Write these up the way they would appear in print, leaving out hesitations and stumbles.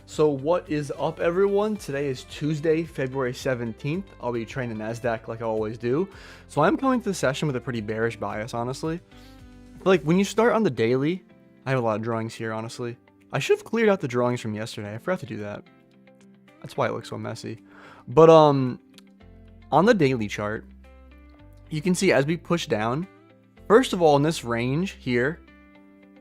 So what is up, everyone? Today is Tuesday, February 17th. I'll be trading the Nasdaq like I always do. So I'm coming to the session with a pretty bearish bias, honestly. But like when you start on the daily, I have a lot of drawings here, honestly. I should have cleared out the drawings from yesterday. I forgot to do that. That's why it looks so messy. But on the daily chart, you can see as we push down, first of all, in this range here,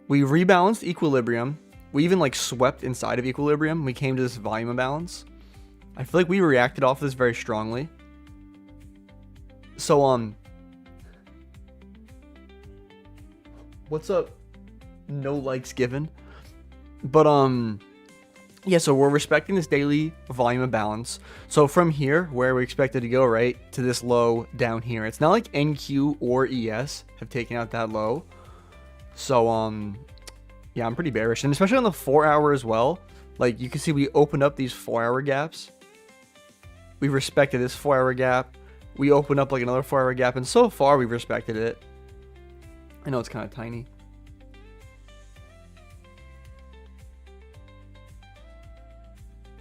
we rebalanced equilibrium. We even like swept inside of equilibrium. We came to this volume imbalance. I feel like we reacted off this very strongly. So what's up? No likes given. But yeah, so we're respecting this daily volume imbalance. So from here, where we expected to go, right, to this low down here. It's not like NQ or ES have taken out that low. So yeah, I'm pretty bearish, and especially on the 4 hour as well. Like you can see, we opened up these 4 hour gaps. We respected this 4 hour gap. We opened up like another 4 hour gap, and so far we've respected it. I know it's kind of tiny.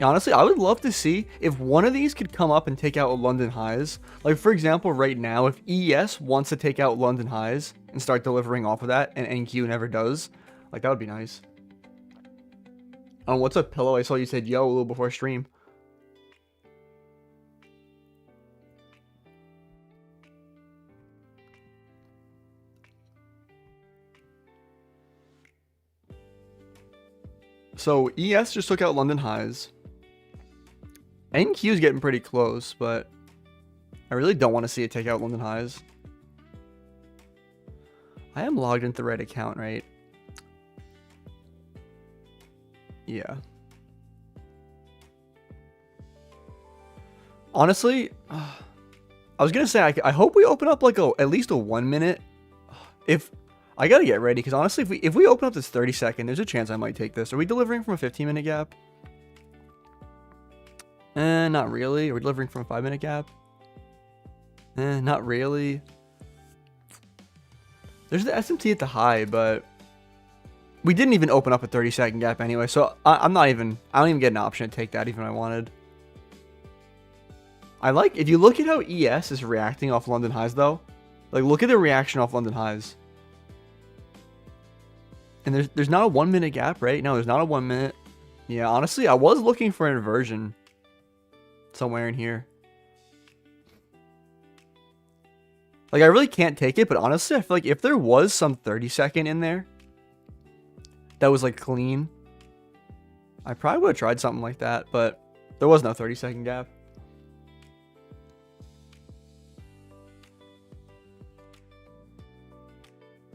Honestly, I would love to see if one of these could come up and take out London highs. Like, for example, right now, if ES wants to take out London highs and start delivering off of that, and NQ never does, like, that would be nice. What's up, Pillow? I saw you said yo a little before stream. So, ES just took out London highs. NQ is getting pretty close, but I really don't want to see it take out London highs. I am logged into the right account, right? Yeah. Honestly, I was gonna say I hope we open up like at least a 1 minute. If I gotta get ready, because honestly, if we open up this 30-second, there's a chance I might take this. Are we delivering from a 15-minute gap? Not really. Are we delivering from a 5-minute gap? Not really. There's the SMT at the high, but we didn't even open up a 30-second gap anyway, so I don't even get an option to take that even if I wanted. If you look at how ES is reacting off London highs though, like look at the reaction off London highs. And there's not a 1 minute gap, right? No, there's not a 1 minute. Yeah, honestly, I was looking for an inversion somewhere in here. Like, I really can't take it, but honestly, I feel like if there was some 30-second in there that was like clean, I probably would have tried something like that, but there was no 30-second gap.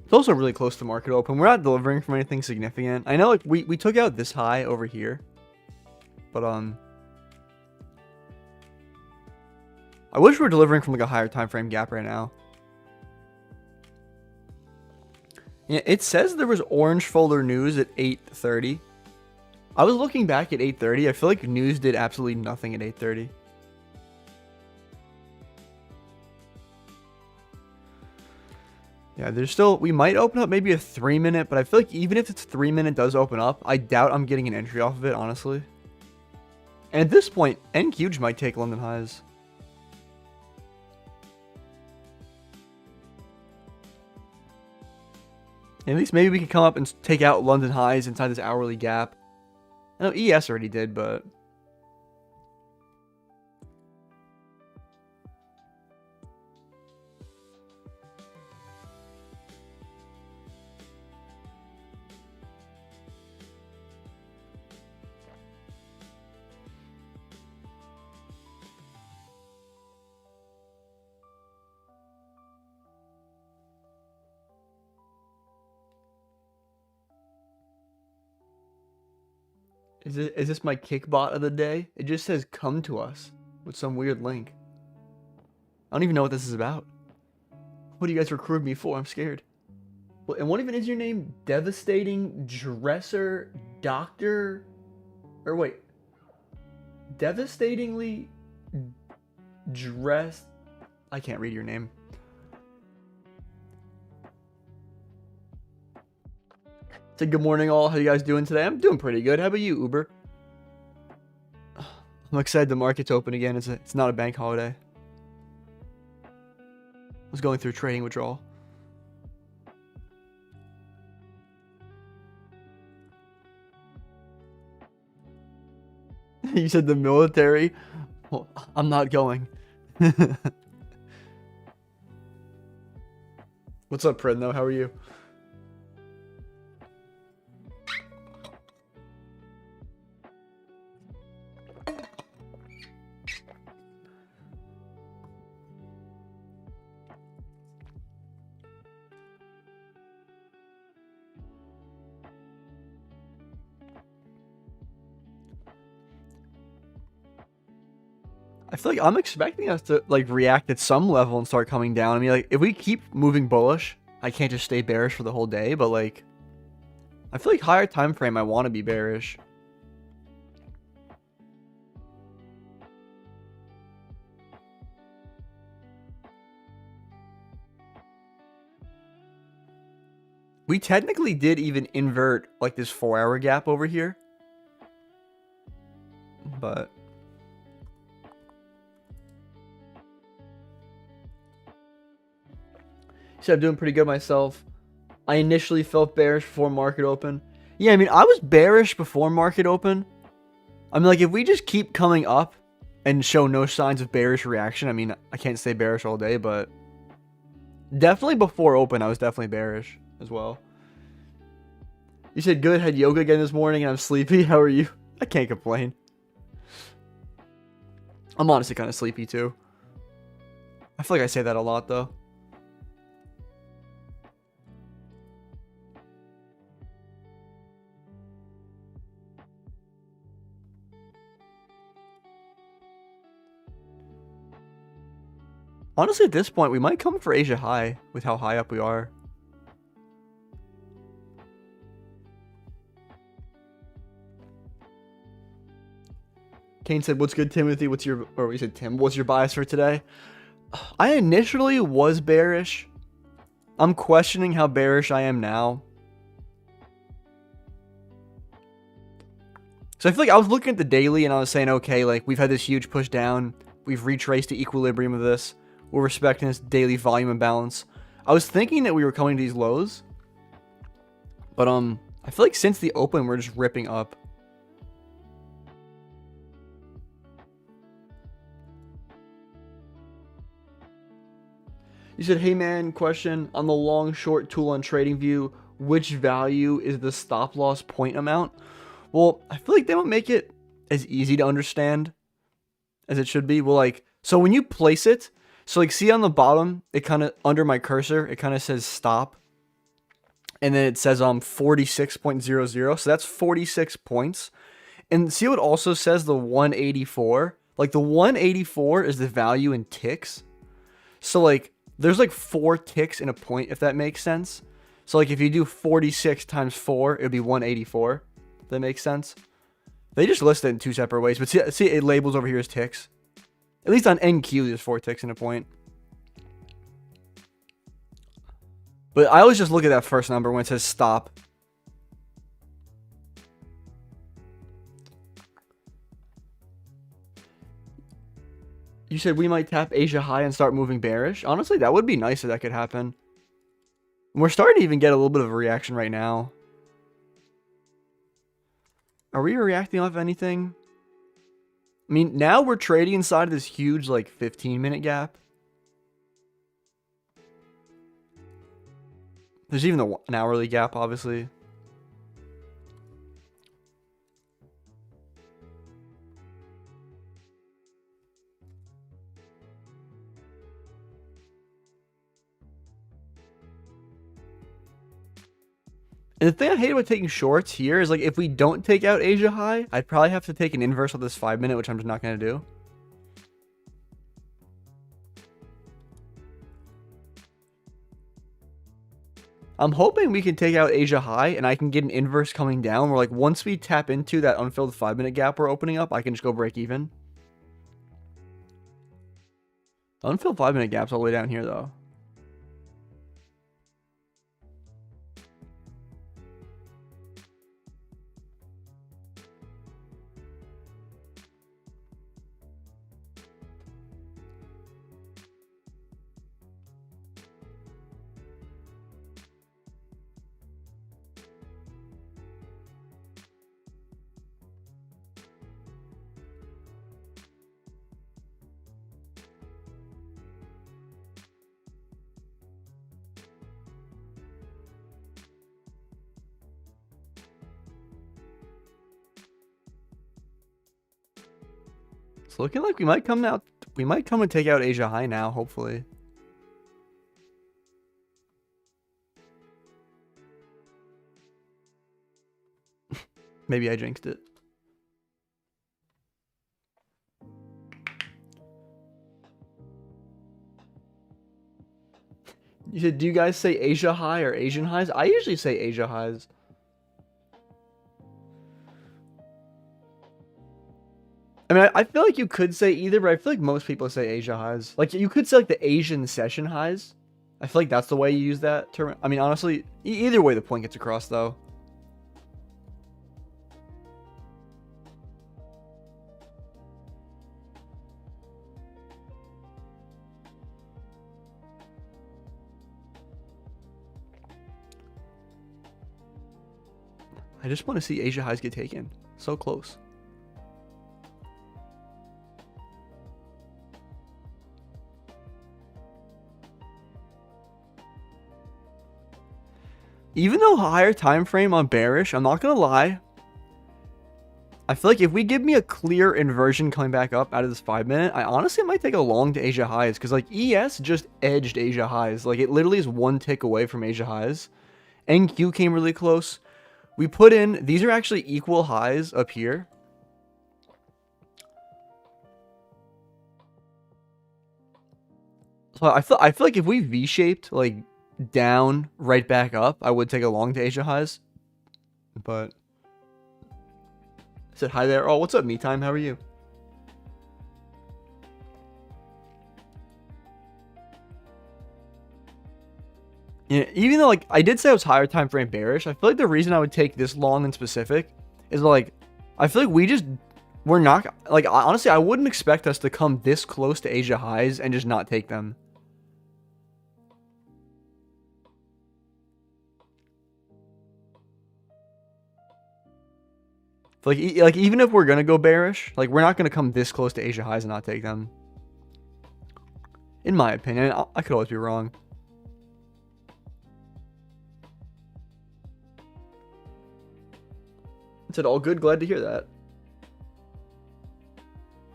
It's also really close to market open. We're not delivering from anything significant. I know, like, we took out this high over here, but I wish we were delivering from like a higher time frame gap right now. Yeah, it says there was orange folder news at 8:30. I was looking back at 8:30. I feel like news did absolutely nothing at 8:30. Yeah, there's still, we might open up maybe a 3 minute, but I feel like even if it's 3 minute does open up, I doubt I'm getting an entry off of it, honestly. And at this point, NQ might take London highs. At least maybe we could come up and take out London highs inside this hourly gap. I know ES already did, but is this my kickbot of the day? It just says come to us with some weird link. I don't even know what this is about. What do you guys recruit me for? I'm scared. Well, and what even is your name? Devastating Dresser Doctor? Or wait. Devastatingly Dressed. I can't read your name. So good morning all, how you guys doing today? I'm doing pretty good. How about you, Uber? I'm excited the market's open again. It's not a bank holiday. I was going through trading withdrawal. You said the military? Well, I'm not going. What's up, Predno? How are you? I feel like I'm expecting us to like react at some level and start coming down. I mean, like if we keep moving bullish, I can't just stay bearish for the whole day, but like I feel like higher time frame I want to be bearish. We technically did even invert like this 4-hour gap over here. But so I'm doing pretty good myself. I initially felt bearish before market open. Yeah, I mean, I was bearish before market open. I mean, like, if we just keep coming up and show no signs of bearish reaction, I mean, I can't stay bearish all day, but definitely before open, I was definitely bearish as well. You said good, had yoga again this morning, and I'm sleepy. How are you? I can't complain. I'm honestly kind of sleepy, too. I feel like I say that a lot, though. Honestly, at this point, we might come for Asia high with how high up we are. Kane said, what's good, Timothy? What's your, or we said, Tim, what's your bias for today? I initially was bearish. I'm questioning how bearish I am now. So I feel like I was looking at the daily and I was saying, okay, like we've had this huge push down. We've retraced the equilibrium of this. We're respecting this daily volume imbalance. I was thinking that we were coming to these lows. But I feel like since the open, we're just ripping up. You said, hey man, question on the long short tool on TradingView, which value is the stop loss point amount? Well, I feel like they don't make it as easy to understand as it should be. Well, like, so when you place it, so like see on the bottom, it kind of under my cursor, it kind of says stop. And then it says 46.00. So that's 46 points. And see what also says the 184? Like the 184 is the value in ticks. So like there's like 4 ticks in a point, if that makes sense. So like if you do 46 times 4, it would be 184. If that makes sense. They just list it in 2 separate ways. But see it labels over here as ticks. At least on NQ, there's 4 ticks in a point. But I always just look at that first number when it says stop. You said we might tap Asia high and start moving bearish. Honestly, that would be nice if that could happen. We're starting to even get a little bit of a reaction right now. Are we reacting off anything? I mean, now we're trading inside of this huge, like, 15-minute gap. There's even an hourly gap, obviously. And the thing I hate about taking shorts here is, like, if we don't take out Asia high, I'd probably have to take an inverse of this 5-minute, which I'm just not going to do. I'm hoping we can take out Asia high and I can get an inverse coming down where, like, once we tap into that unfilled 5-minute gap we're opening up, I can just go break even. The unfilled 5-minute gap's all the way down here, though. It's looking like we might come out. We might come and take out Asia high now, hopefully. Maybe I jinxed it. You said, do you guys say Asia high or Asian highs? I usually say Asia highs. I mean, I feel like you could say either, but I feel like most people say Asia highs. Like, you could say, like, the Asian session highs. I feel like that's the way you use that term. I mean, honestly, either way the point gets across, though. I just want to see Asia highs get taken. So close. Even though higher time frame on bearish, I'm not gonna lie. I feel like if we give me a clear inversion coming back up out of this 5 minute, I honestly might take a long to Asia highs because like ES just edged Asia highs. Like it literally is one tick away from Asia highs. NQ came really close. We put in, these are actually equal highs up here. So I feel like if we V-shaped like down right back up, I would take a long to Asia highs. But I said hi there. Oh, what's up, me time? How are you? Yeah, even though like I did say I was higher time frame bearish, I feel like the reason I would take this long in specific is like I feel like we're not like honestly I wouldn't expect us to come this close to Asia highs and just not take them. Like even if we're gonna go bearish, like we're not gonna come this close to Asia highs and not take them. In my opinion, I could always be wrong. I said all good, glad to hear that.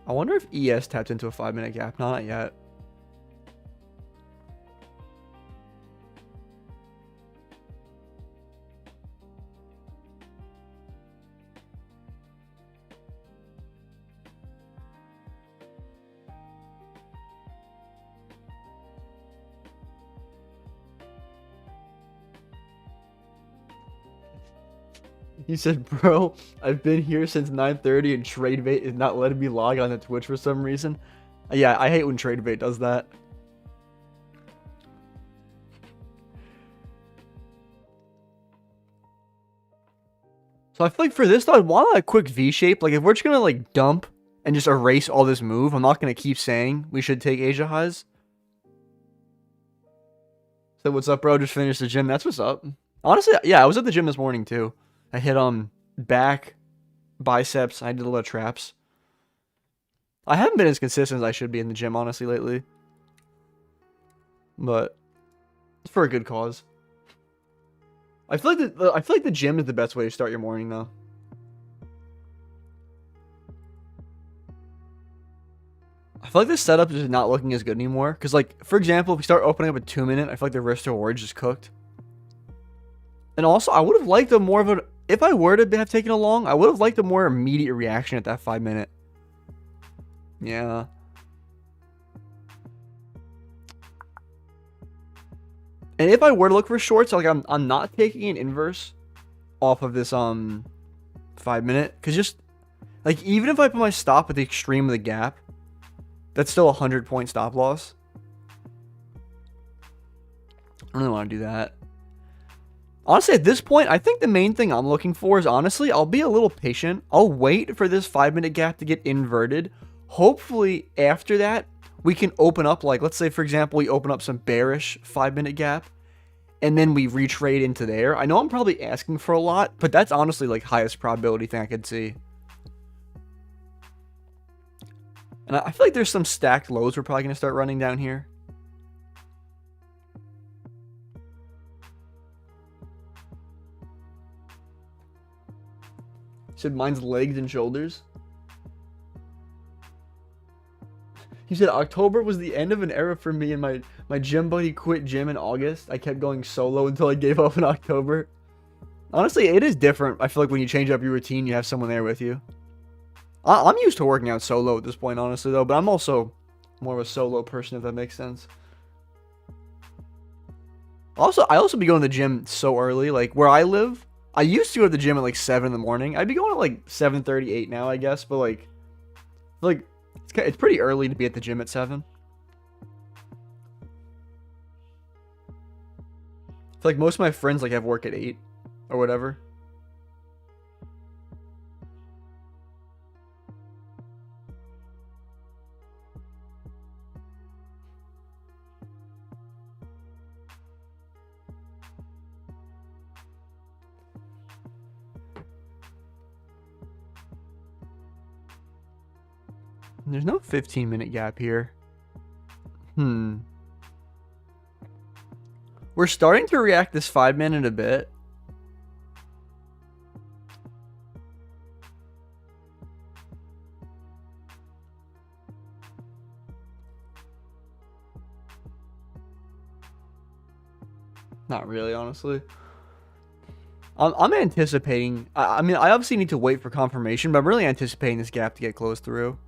I wonder if ES tapped into a 5 minute gap. Not yet. He said, bro, I've been here since 9:30 and TradeBait is not letting me log on to Twitch for some reason. Yeah, I hate when TradeBait does that. So I feel like for this though, I want a quick V shape. Like if we're just gonna like dump and just erase all this move, I'm not gonna keep saying we should take Asia highs. So what's up, bro? Just finished the gym. That's what's up. Honestly, yeah, I was at the gym this morning too. I hit back, biceps. I did a lot of traps. I haven't been as consistent as I should be in the gym, honestly, lately. But it's for a good cause. I feel like the gym is the best way to start your morning, though. I feel like this setup is not looking as good anymore. Because, like, for example, if we start opening up a 2 minute, I feel like the risk to reward just cooked. And also, I would have liked a more of a... If I were to have taken a long, I would have liked a more immediate reaction at that 5 minute. Yeah. And if I were to look for shorts, like I'm not taking an inverse off of this 5 minute. Because just... Like, even if I put my stop at the extreme of the gap, that's still a 100-point stop loss. I don't really want to do that. Honestly, at this point, I think the main thing I'm looking for is, honestly, I'll be a little patient. I'll wait for this 5 minute gap to get inverted. Hopefully, after that, we can open up, like, let's say, for example, we open up some bearish 5 minute gap, and then we retrade into there. I know I'm probably asking for a lot, but that's honestly, like, highest probability thing I could see. And I feel like there's some stacked lows we're probably going to start running down here. Said mine's legs and shoulders. He said October was the end of an era for me, and my gym buddy quit gym in August. I kept going solo until I gave up in October. Honestly, it is different. I feel like when you change up your routine, you have someone there with you. I'm used to working out solo at this point, honestly, though, but I'm also more of a solo person, if that makes sense. Also, I also be going to the gym so early. Like, where I live, I used to go to the gym at, like, 7 in the morning. I'd be going at, like, 7:30, 8 now, I guess, but, like, it's pretty early to be at the gym at 7. I feel like most of my friends, like, have work at 8 or whatever. There's no 15-minute gap here. We're starting to react this 5-minute a bit. Not really, honestly. I'm anticipating. I mean, I obviously need to wait for confirmation, but I'm really anticipating this gap to get closed through.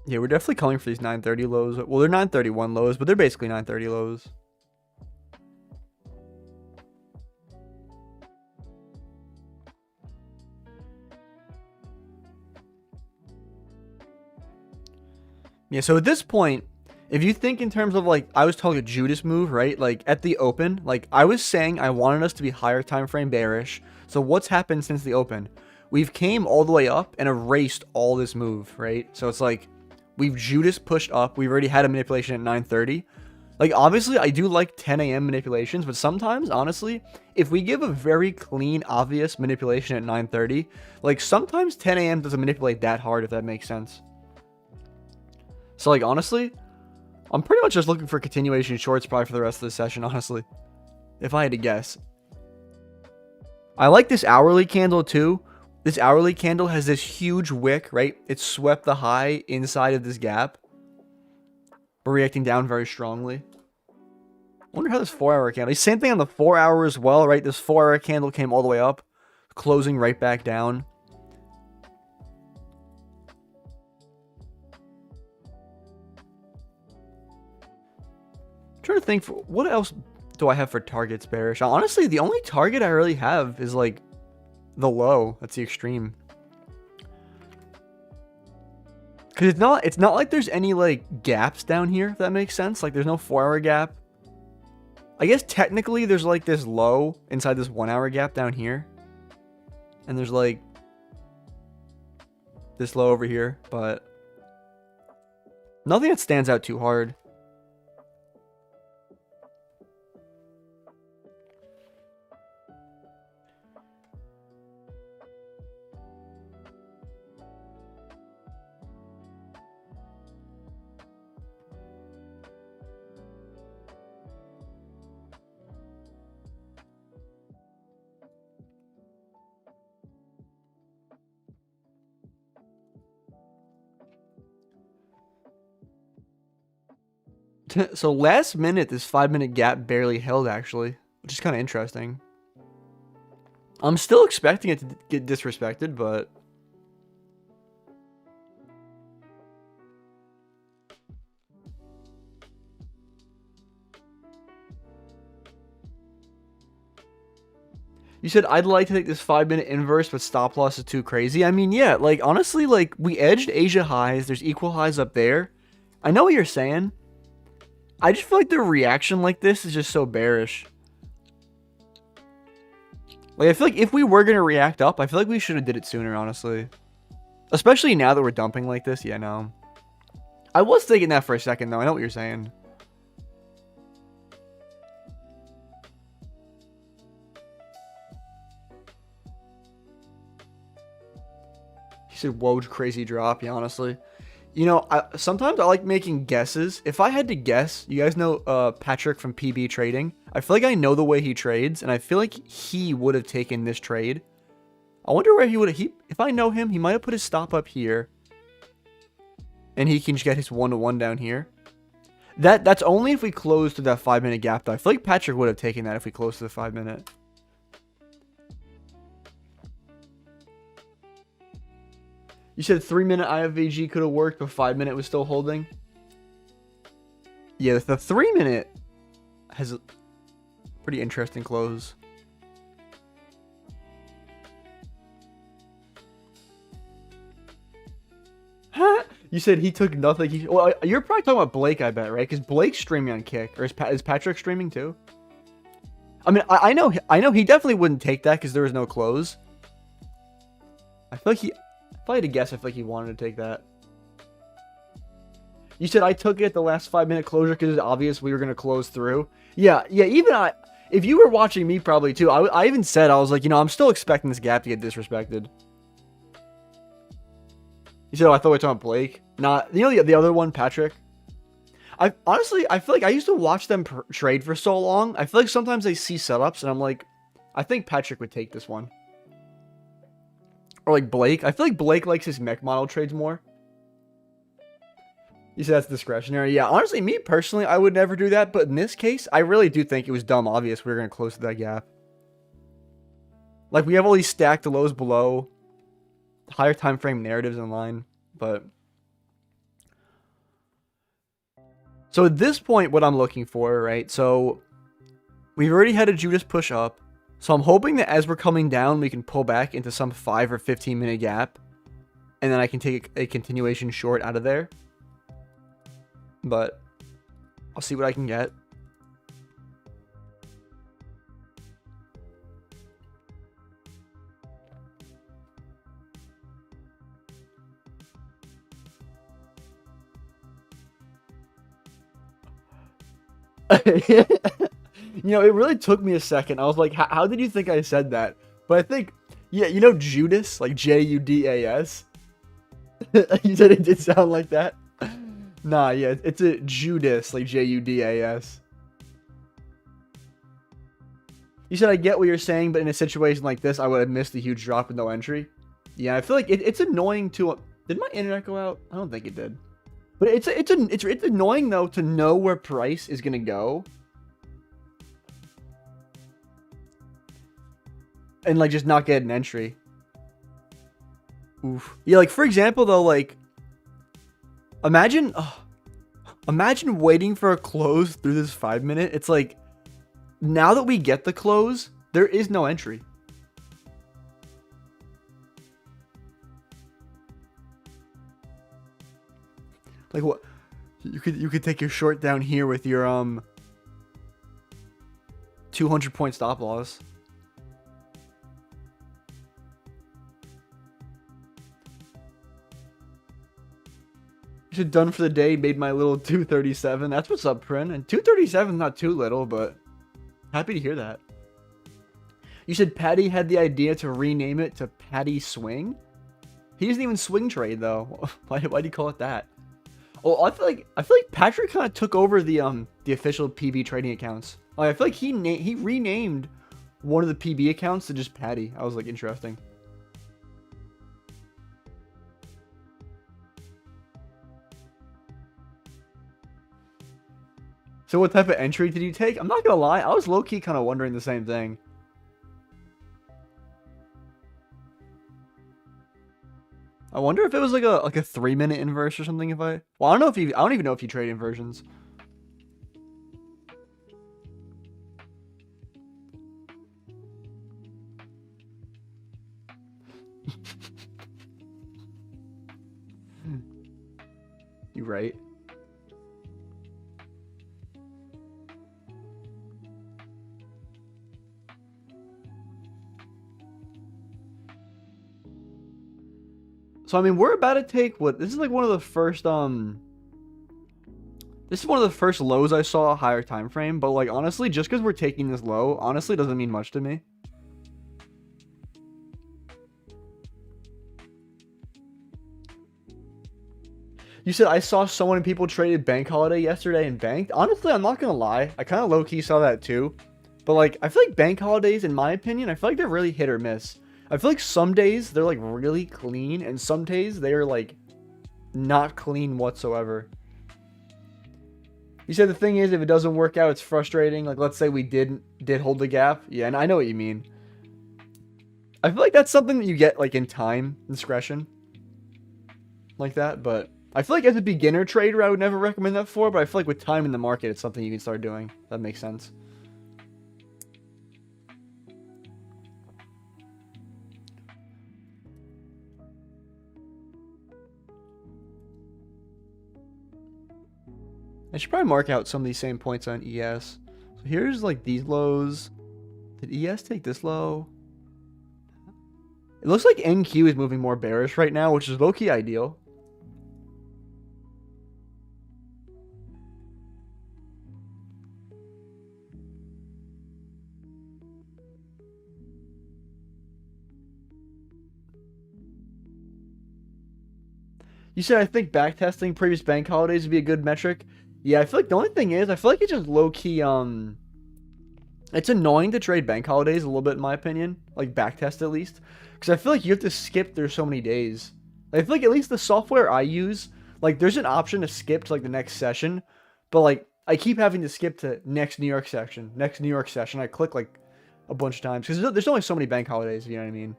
Yeah, we're definitely calling for these 930 lows. Well, they're 931 lows, but they're basically 930 lows. Yeah, so at this point, if you think in terms of, like, I was talking a Judas move, right? Like, at the open, like, I was saying I wanted us to be higher time frame bearish. So what's happened since the open? We've came all the way up and erased all this move, right? So it's like, we've Judas pushed up. We've already had a manipulation at 930. Like, obviously, I do like 10 a.m. manipulations, but sometimes, honestly, if we give a very clean, obvious manipulation at 930, like, sometimes 10 a.m. doesn't manipulate that hard, if that makes sense. So, like, honestly, I'm pretty much just looking for continuation shorts probably for the rest of the session, honestly, if I had to guess. I like this hourly candle, too. This hourly candle has this huge wick, right? It swept the high inside of this gap. We're reacting down very strongly. I wonder how this 4-hour candle... Same thing on the 4-hour as well, right? This 4-hour candle came all the way up, closing right back down. I'm trying to think, what else do I have for targets bearish? Honestly, the only target I really have is, like, the low. That's the extreme. Because it's not like there's any, like, gaps down here, if that makes sense. Like, there's no 4-hour gap. I guess technically there's, like, this low inside this 1-hour gap down here. And there's, like, this low over here. But nothing that stands out too hard. So last minute, this 5-minute gap barely held, actually, which is kind of interesting. I'm still expecting it to get disrespected, but... You said, I'd like to take this 5-minute inverse, but stop loss is too crazy. I mean, yeah, like, honestly, like, we edged Asia highs. There's equal highs up there. I know what you're saying. I just feel like the reaction like this is just so bearish. Like, I feel like if we were going to react up, I feel like we should have did it sooner, honestly. Especially now that we're dumping like this. Yeah, no. I was thinking that for a second, though. I know what you're saying. He said, whoa, crazy drop. Yeah, honestly. You know, sometimes I like making guesses. If I had to guess, you guys know Patrick from PB Trading. I feel like I know the way he trades, and I feel like he would have taken this trade. I wonder where he would have... If I know him, he might have put his stop up here. And he can just get his 1-to-1 down here. That's only if we close to that 5-minute gap, though. I feel like Patrick would have taken that if we close to the 5-minute. You said 3-minute IFVG could have worked, but 5-minute was still holding? Yeah, the 3-minute has a pretty interesting close. You said he took nothing. Well, you're probably talking about Blake, I bet, right? Because Blake's streaming on Kick. Or is Patrick streaming too? I mean, I know he definitely wouldn't take that because there was no close. I feel like if I had to guess, I feel like he wanted to take that. You said I took it at the last 5-minute closure because it's obvious we were going to close through. Yeah, even if you were watching me probably too, I even said, I was like, you know, I'm still expecting this gap to get disrespected. You said, oh, I thought we were talking about Blake. Not, you know, the other one, Patrick. Honestly, I feel like I used to watch them trade for so long. I feel like sometimes they see setups and I'm like, I think Patrick would take this one. Or like Blake. I feel like Blake likes his mech model trades more. You said that's discretionary. Yeah, honestly, me personally, I would never do that. But in this case, I really do think it was dumb obvious we were going to close to that gap. Like, we have all these stacked lows below. Higher time frame narratives in line. But... so at this point, what I'm looking for, right? So we've already had a Judas push up. So I'm hoping that as we're coming down, we can pull back into some 5 or 15 minute gap. And then I can take a continuation short out of there. But I'll see what I can get. You know, it really took me a second. I was like, how did you think I said that? But I think, yeah, you know Judas? Like Judas? You said it did sound like that? Nah, yeah, it's a Judas, like Judas. You said I get what you're saying, but in a situation like this, I would have missed a huge drop with no entry. Yeah, I feel like it's annoying to... Did my internet go out? I don't think it did. But it's annoying, though, to know where price is going to go. And, like, just not get an entry. Oof. Yeah, like, for example, though, like... Imagine waiting for a close through this 5-minute. It's like, now that we get the close, there is no entry. Like, what? You could take your short down here with your 200-point stop loss. You should done for the day, made my little 237. That's what's up, Prin. And 237 is not too little, but happy to hear that. You said Patty had the idea to rename it to Patty Swing? He doesn't even swing trade, though. Why do you call it that? Oh, I feel like Patrick kind of took over the official PB trading accounts. Like, I feel like he renamed one of the PB accounts to just Patty. I was like, interesting. So what type of entry did you take? I'm not gonna lie, I was low-key kind of wondering the same thing. I wonder if it was like a 3-minute inverse or something. Well, I don't even know if you trade inversions. You right. So I mean, we're about to take what this is like one of the first this is one of the first lows I saw a higher time frame, but like honestly, just because we're taking this low, honestly doesn't mean much to me. You said I saw so many people traded bank holiday yesterday and banked. Honestly, I'm not gonna lie, I kind of low-key saw that too. But like, I feel like bank holidays, in my opinion, I feel like they're really hit or miss. I feel like some days they're like really clean, and some days they are like not clean whatsoever. You said the thing is, if it doesn't work out, it's frustrating. Like, let's say we did hold the gap. Yeah, and I know what you mean. I feel like that's something that you get like in time discretion, like that. But I feel like as a beginner trader, I would never recommend that for. But I feel like with time in the market, it's something you can start doing. That makes sense. I should probably mark out some of these same points on ES. So here's like these lows. Did ES take this low? It looks like NQ is moving more bearish right now, which is low-key ideal. You said I think backtesting previous bank holidays would be a good metric. Yeah, I feel like the only thing is, I feel like it's just low-key, it's annoying to trade bank holidays a little bit, in my opinion. Like, backtest at least. Because I feel like you have to skip through so many days. I feel like at least the software I use, like, there's an option to skip to, like, the next session. But, like, I keep having to skip to next New York session. Next New York session. I click, like, a bunch of times. Because there's only so many bank holidays, you know what I mean?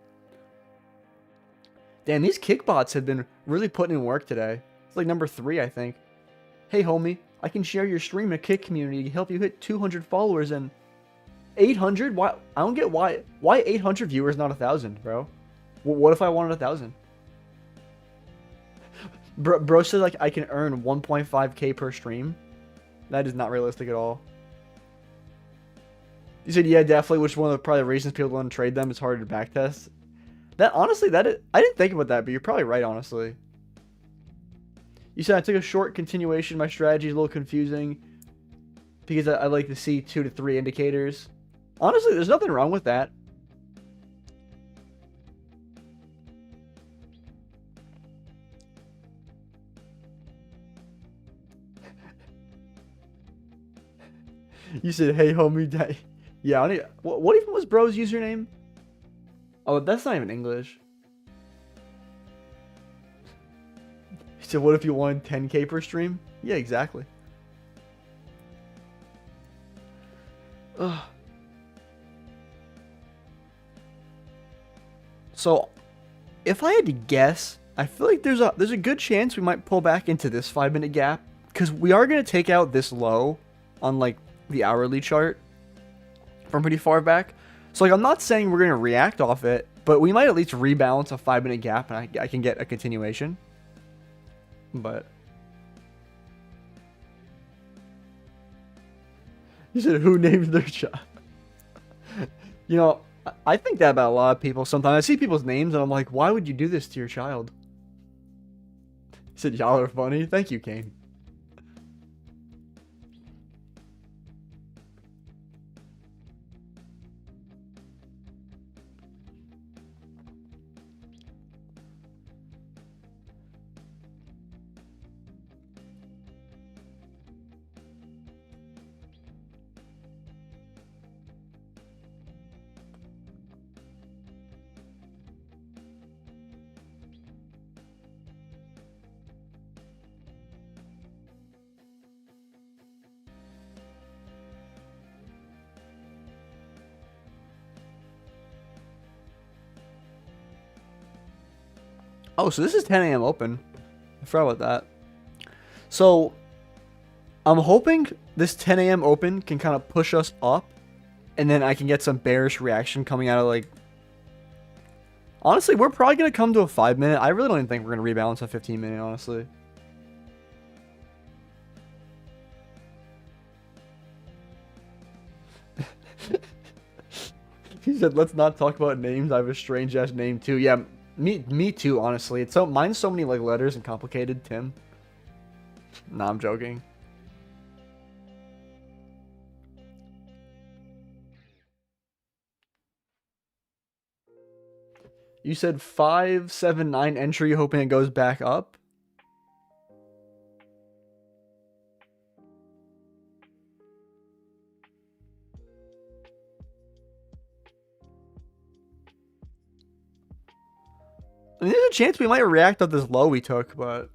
Damn, these kickbots have been really putting in work today. It's like number 3, I think. Hey, homie, I can share your stream in a kick community to help you hit 200 followers and 800. Why? I don't get why 800 viewers, not 1,000, bro. What if I wanted 1,000? Bro said like I can earn 1.5k per stream. That is not realistic at all. You said yeah, definitely. Which one of the probably reasons people want to trade them is harder to backtest. That honestly, I didn't think about that, but you're probably right. Honestly. You said I took a short continuation. My strategy is a little confusing because I like to see 2 to 3 indicators. Honestly, there's nothing wrong with that. You said, hey, homie. Yeah, what even was bro's username? Oh, that's not even English. So what if you won 10k per stream? Yeah, exactly. Ugh. So, if I had to guess, I feel like there's a good chance we might pull back into this 5-minute gap because we are gonna take out this low on like the hourly chart from pretty far back. So like I'm not saying we're gonna react off it, but we might at least rebalance a 5-minute gap and I can get a continuation. But you said who names their child? You know, I think that about a lot of people sometimes. I see people's names and I'm like, why would you do this to your child? He said, y'all are funny. Thank you, Kane. Oh, so this is 10 a.m. open. I forgot about that. So, I'm hoping this 10 a.m. open can kind of push us up. And then I can get some bearish reaction coming out of like... Honestly, we're probably going to come to a 5-minute. I really don't even think we're going to rebalance a 15-minute, honestly. He said, let's not talk about names. I have a strange-ass name, too. Yeah, Me too, honestly. It's so mine's so many like letters and complicated, Tim. Nah, I'm joking. You said 579 entry, hoping it goes back up. I mean, there's a chance we might react off this low we took, but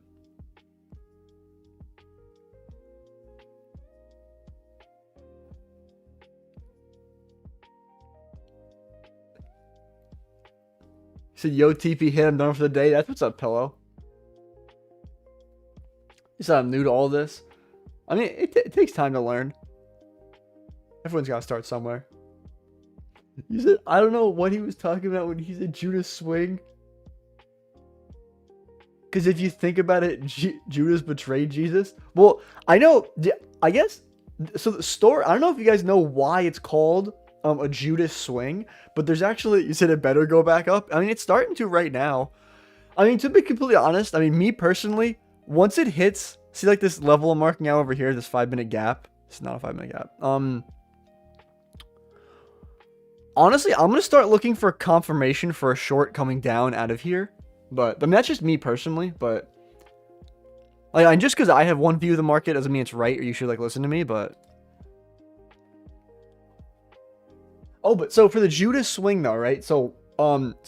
he said, "Yo, TP hit. I'm done for the day." That's what's up, Pillow. He said, "I'm new to all this." I mean, it takes time to learn. Everyone's got to start somewhere. You said, I don't know what he was talking about when he said Judas swing. Because if you think about it, Judas betrayed Jesus. Well, I know, I guess, so the story, I don't know if you guys know why it's called a Judas swing, but there's actually, you said it better go back up. I mean, it's starting to right now. I mean, to be completely honest, I mean, me personally, once it hits, see like this level I'm marking out over here, this 5-minute gap. It's not a 5-minute gap. Honestly, I'm going to start looking for confirmation for a short coming down out of here. But I mean, that's just me personally. But like, just because I have one view of the market doesn't mean it's right or you should like listen to me. But oh, but so for the Judas swing though, right? So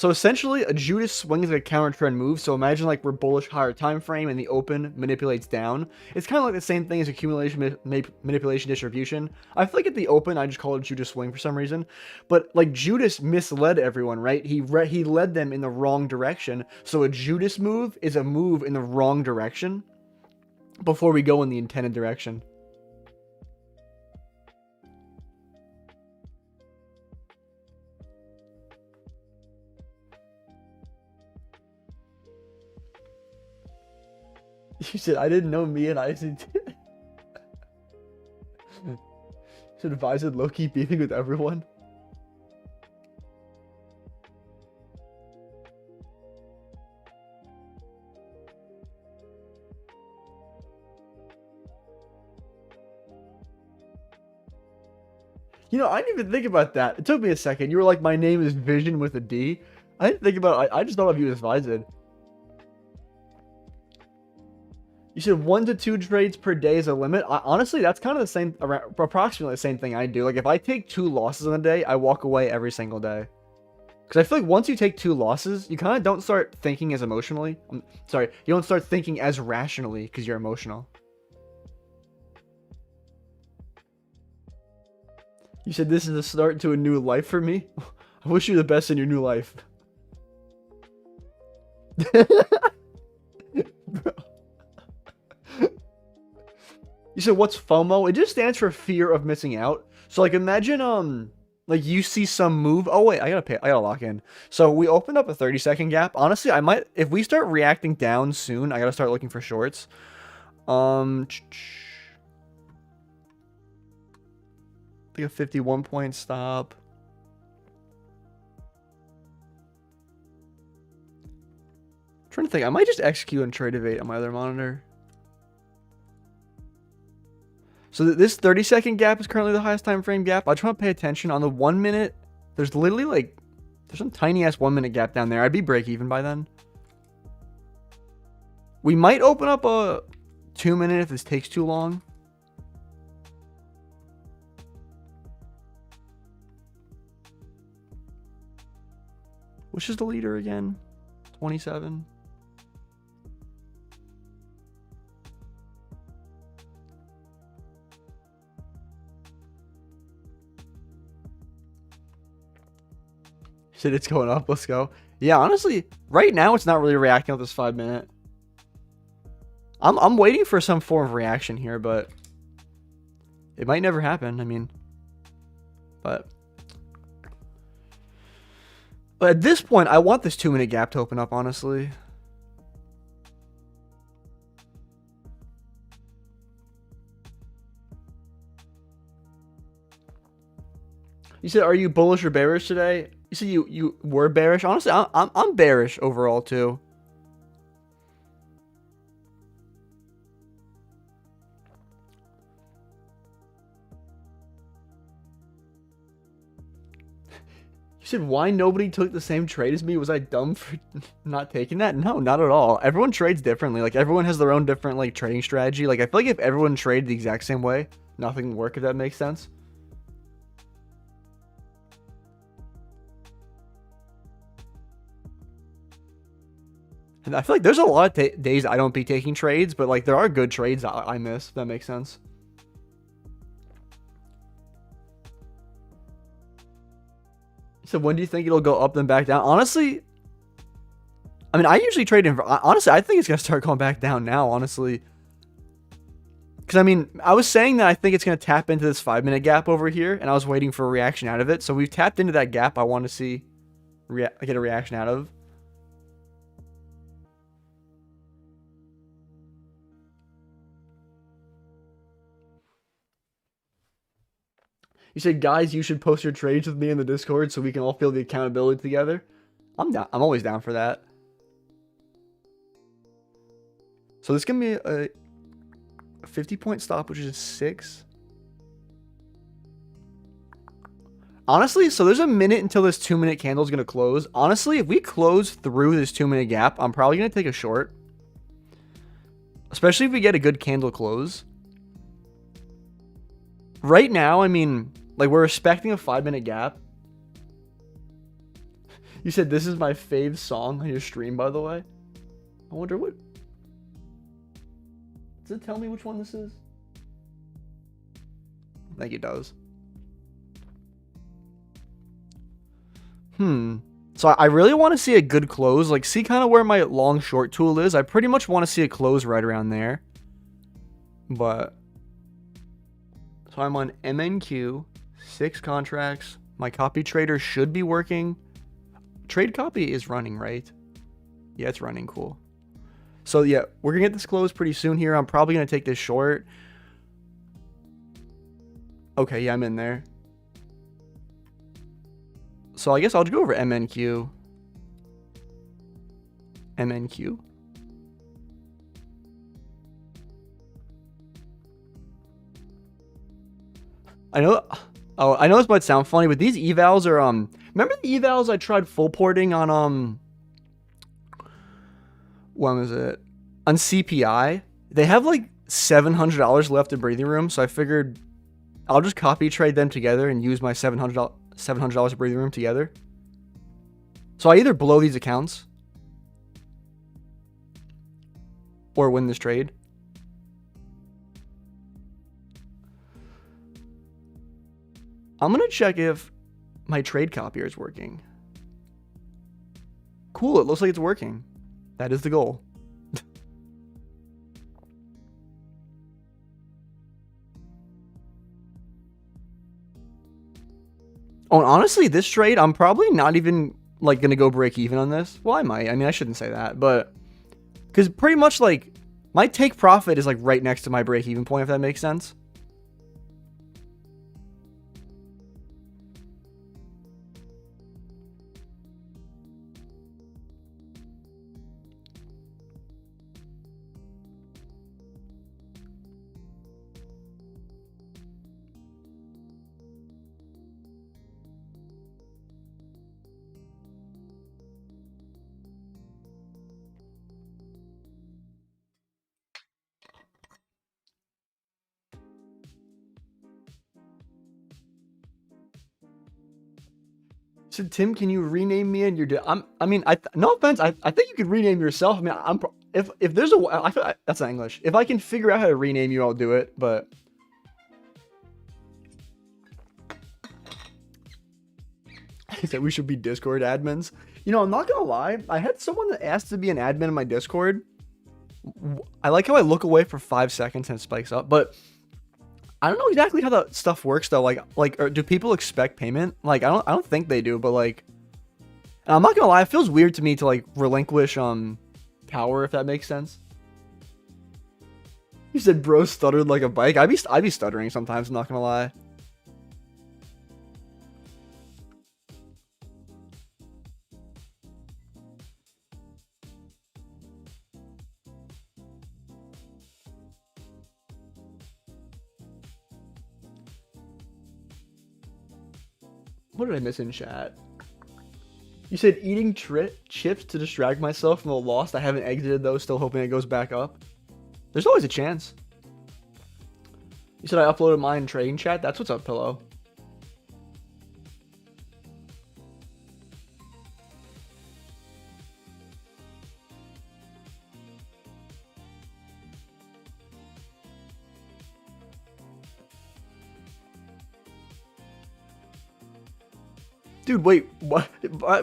essentially a Judas swing is like a counter trend move. So imagine like we're bullish higher time frame and the open manipulates down. It's kind of like the same thing as accumulation manipulation distribution. I feel like at the open I just call it Judas swing for some reason, but like Judas misled everyone, right? He led them in the wrong direction. So a Judas move is a move in the wrong direction before we go in the intended direction. You said, I didn't know me and Isaac did. Should have Isaac low-key beefing with everyone. You know, I didn't even think about that. It took me a second. You were like, my name is Vision with a D. I didn't think about it. I just thought of you as Vised. You said 1 to 2 trades per day is a limit. Honestly, that's kind of the same, approximately the same thing I do. Like if I take 2 losses in a day, I walk away every single day. Because I feel like once you take 2 losses, you kind of don't start thinking as emotionally. Sorry, you don't start thinking as rationally because you're emotional. You said this is a start to a new life for me. I wish you the best in your new life. Bro. You said what's FOMO? It just stands for fear of missing out. So like imagine like you see some move. Oh wait, I gotta lock in. So we opened up a 30-second gap. Honestly, I might, if we start reacting down soon, I gotta start looking for shorts. Like a 51-point stop. I'm trying to think, I might just execute and trade evade on my other monitor. So this 30-second gap is currently the highest time frame gap. I just want to pay attention on the 1 minute. There's literally like, there's some tiny ass 1 minute gap down there. I'd be break even by then. We might open up a 2 minute if this takes too long. Which is the leader again? 27. Said it's going up. Let's go. Yeah, honestly, right now it's not really reacting with this 5 minute. I'm waiting for some form of reaction here, but it might never happen. I mean, but at this point, I want this 2 minute gap to open up, honestly. You said, are you bullish or bearish today? You said you were bearish. Honestly, I'm bearish overall too. You said, why nobody took the same trade as me? Was I dumb for not taking that? No, not at all. Everyone trades differently. Like, everyone has their own different, like, trading strategy. Like, I feel like if everyone traded the exact same way, nothing would work, if that makes sense. And I feel like there's a lot of days I don't be taking trades, but, like, there are good trades I miss, if that makes sense. So when do you think it'll go up then back down? Honestly, I mean, I usually trade in. Honestly, I think it's gonna start going back down now. Honestly, because I mean, I was saying that I think it's gonna tap into this 5-minute gap over here, and I was waiting for a reaction out of it. So we've tapped into that gap. I want to see get a reaction out of. You said, guys, you should post your trades with me in the Discord so we can all feel the accountability together. I'm down. I'm always down for that. So this is gonna be a 50-point stop, which is 6. Honestly, so there's a minute until this 2-minute candle is gonna close. Honestly, if we close through this 2-minute gap, I'm probably gonna take a short. Especially if we get a good candle close. Right now, I mean, like, we're expecting a 5-minute gap. You said this is my fave song on your stream, by the way. I wonder what... Does it tell me which one this is? I think it does. So I really want to see a good close. Like, see kind of where my long short tool is. I pretty much want to see a close right around there. But... So I'm on MNQ, 6 contracts. My copy trader should be working. Trade copy is running, right? Yeah, it's running. Cool. So yeah, we're gonna get this closed pretty soon here. I'm probably gonna take this short. Okay, yeah, I'm in there. So I guess I'll just go over MNQ. MNQ. I know. Oh, I know this might sound funny, but these evals are remember the evals I tried full porting on when was it? On CPI? They have like $700 left in breathing room, so I figured I'll just copy trade them together and use my $700 of breathing room together. So I either blow these accounts or win this trade. I'm going to check if my trade copier is working. Cool, it looks like it's working. That is the goal. Oh, and honestly, this trade, I'm probably not even like going to go break even on this. Well, I might. I mean, I shouldn't say that, but because pretty much like my take profit is like right next to my break even point, if that makes sense. So Tim, can you rename me and your? I mean, no offense. I think you could rename yourself. I mean, if there's a, I feel that's not English. If I can figure out how to rename you, I'll do it. But he said we should be Discord admins. You know, I'm not gonna lie. I had someone that asked to be an admin in my Discord. I like how I look away for 5 seconds and it spikes up, but I don't know exactly how that stuff works though. Like, or do people expect payment? Like, I don't think they do, but like, and I'm not gonna lie, it feels weird to me to like relinquish power, if that makes sense. You said bro stuttered like a bike. I'd be stuttering sometimes, I'm not gonna lie. What did I miss in chat? You said eating chips to distract myself from the loss. I haven't exited though, still hoping it goes back up. There's always a chance. You said I uploaded mine in trading chat. That's what's up, Pillow. Dude, wait, what?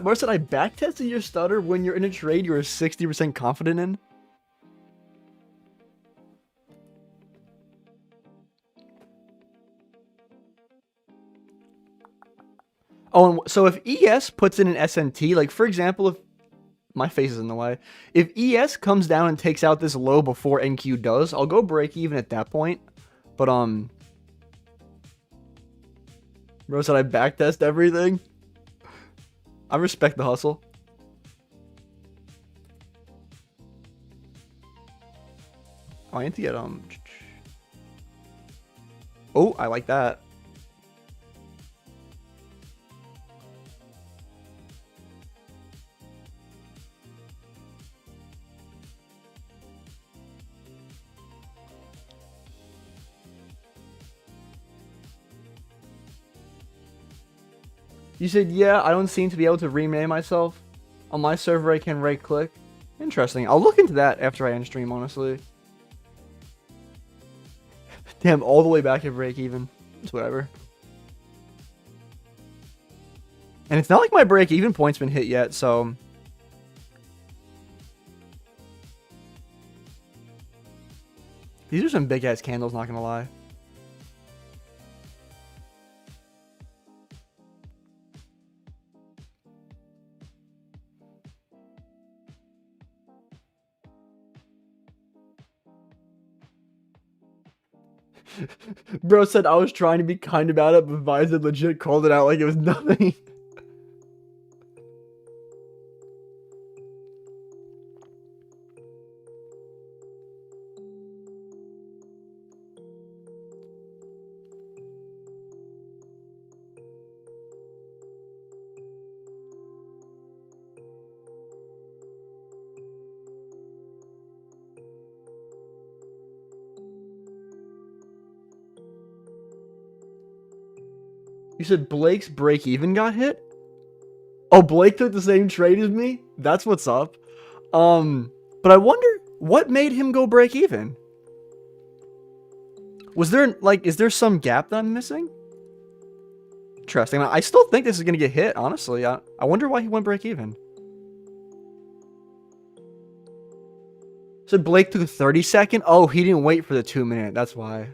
Where said I backtested your stutter when you're in a trade you're 60% confident in? Oh, and so if ES puts in an SNT, like for example, if my face is in the way, if ES comes down and takes out this low before NQ does, I'll go break even at that point. But bro said I backtest everything. I respect the hustle. Oh, I need to get oh, I like that. You said, yeah, I don't seem to be able to rename myself. On my server, I can right-click. Interesting. I'll look into that after I end stream, honestly. Damn, all the way back at break-even. It's whatever. And it's not like my break-even point's been hit yet, so... These are some big-ass candles, not gonna lie. Bro said I was trying to be kind about it, but Visor legit called it out like it was nothing. You said Blake's break-even got hit? Oh, Blake took the same trade as me? That's what's up. But I wonder, what made him go break-even? Was there, like, is there some gap that I'm missing? Interesting. I still think this is going to get hit, honestly. I wonder why he went break-even. So Blake took a 30-second? Oh, he didn't wait for the 2-minute. That's why.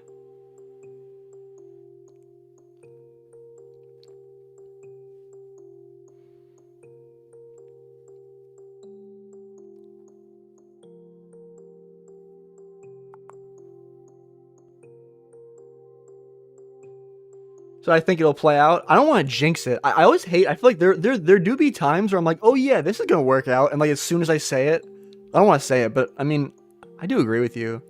So I think it'll play out. I don't want to jinx it. I always hate. I feel like there do be times where I'm like, oh yeah, this is gonna work out, and like as soon as I say it, I don't want to say it, but I mean, I do agree with you.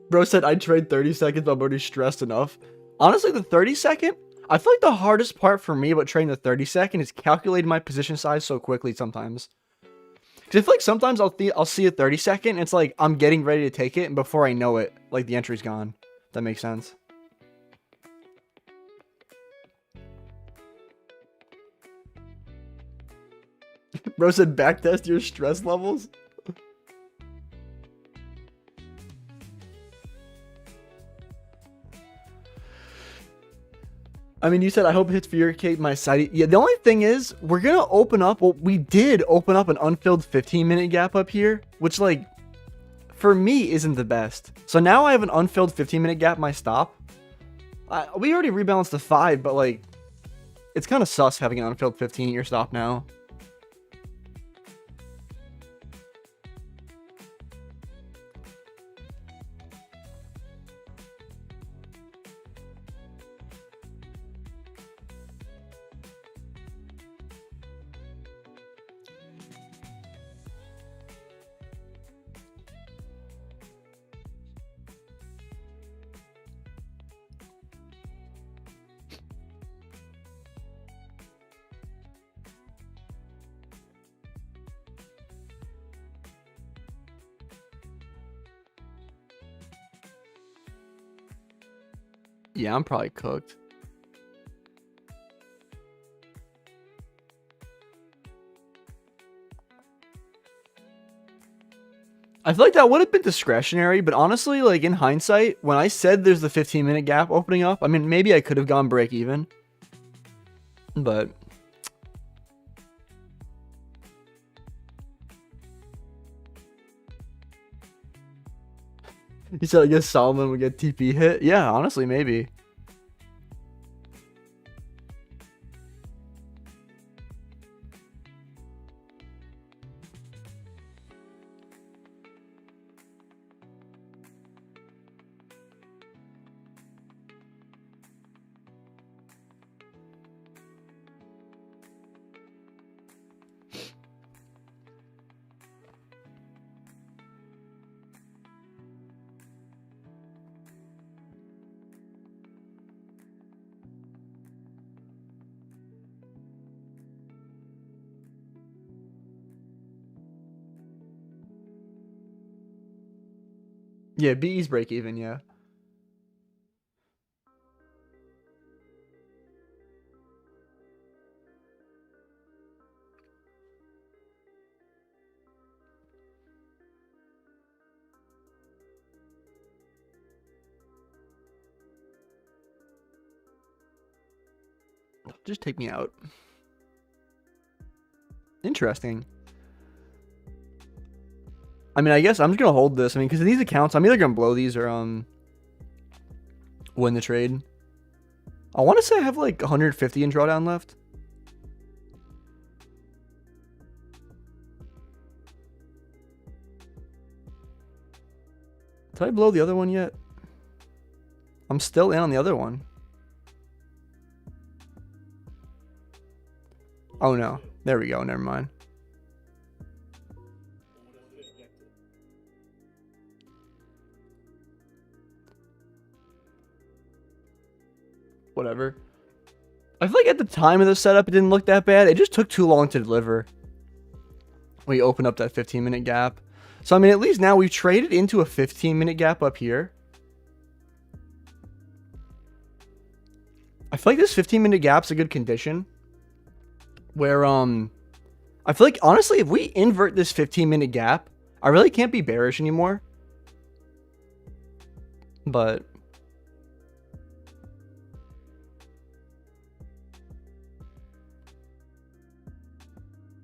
Bro said I'd trade 30 seconds, but I'm already stressed enough. Honestly, the 30 second, I feel like the hardest part for me about trading the 30 second is calculating my position size so quickly sometimes. Because I feel like sometimes I'll see a 30 second, and it's like I'm getting ready to take it, and before I know it, like the entry's gone. That makes sense. Bro said backtest your stress levels. I mean, you said, I hope it hits for your Kate, my side. Yeah, the only thing is, we're going to open up, well, we did open up an unfilled 15-minute gap up here, which, like, for me, isn't the best. So now I have an unfilled 15-minute gap, my stop. We already rebalanced to 5, but, like, it's kind of sus having an unfilled 15 at your stop now. Yeah, I'm probably cooked. I feel like that would have been discretionary, but honestly, like in hindsight, when I said there's the 15-minute gap opening up, I mean, maybe I could have gone break even, but you said I guess Solomon would get TP hit. Yeah, honestly, maybe. Yeah, BE's break even, yeah. Just take me out. Interesting. I mean, I guess I'm just gonna hold this. I mean, because these accounts, I'm either gonna blow these or win the trade. I want to say I have like 150 in drawdown left. Did I blow the other one yet? I'm still in on the other one. Oh no. There we go. Never mind. Whatever. I feel like at the time of the setup, it didn't look that bad. It just took too long to deliver. We opened up that 15-minute gap. So, I mean, at least now we've traded into a 15-minute gap up here. I feel like this 15-minute gap's a good condition. Where, I feel like, honestly, if we invert this 15-minute gap, I really can't be bearish anymore. But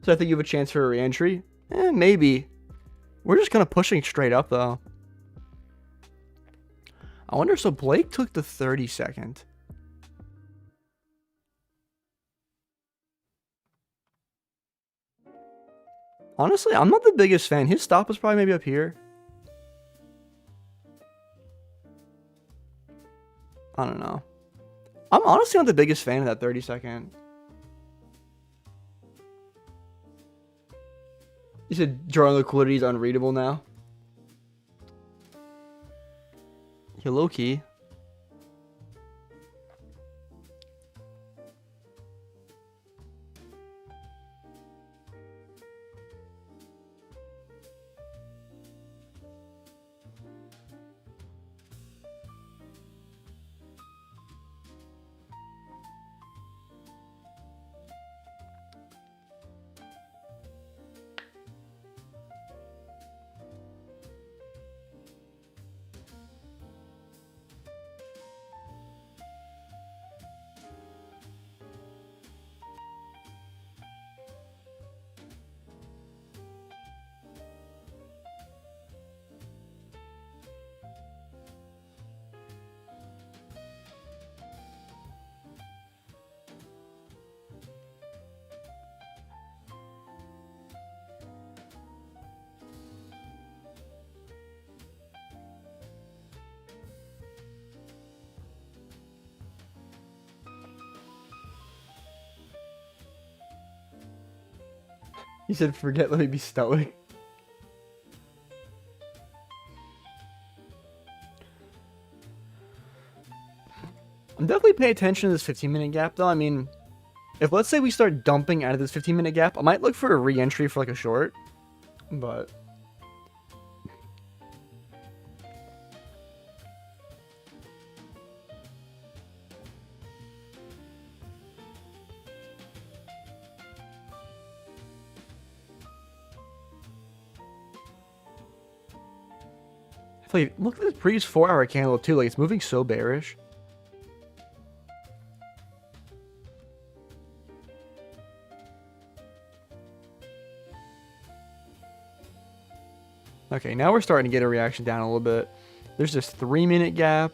so I think you have a chance for a re-entry? Maybe. We're just kind of pushing straight up, though. I wonder, so Blake took the 30-second. Honestly, I'm not the biggest fan. His stop was probably maybe up here. I don't know. I'm honestly not the biggest fan of that 30-second. You said drawing liquidity is unreadable now? Yeah, low key. He said, forget, let me be stoic. I'm definitely paying attention to this 15-minute gap, though. I mean, if let's say we start dumping out of this 15-minute gap, I might look for a re-entry for like a short, but Like, look at this previous 4-hour candle too. Like, it's moving so bearish. Okay, now we're starting to get a reaction down a little bit. There's this 3-minute gap.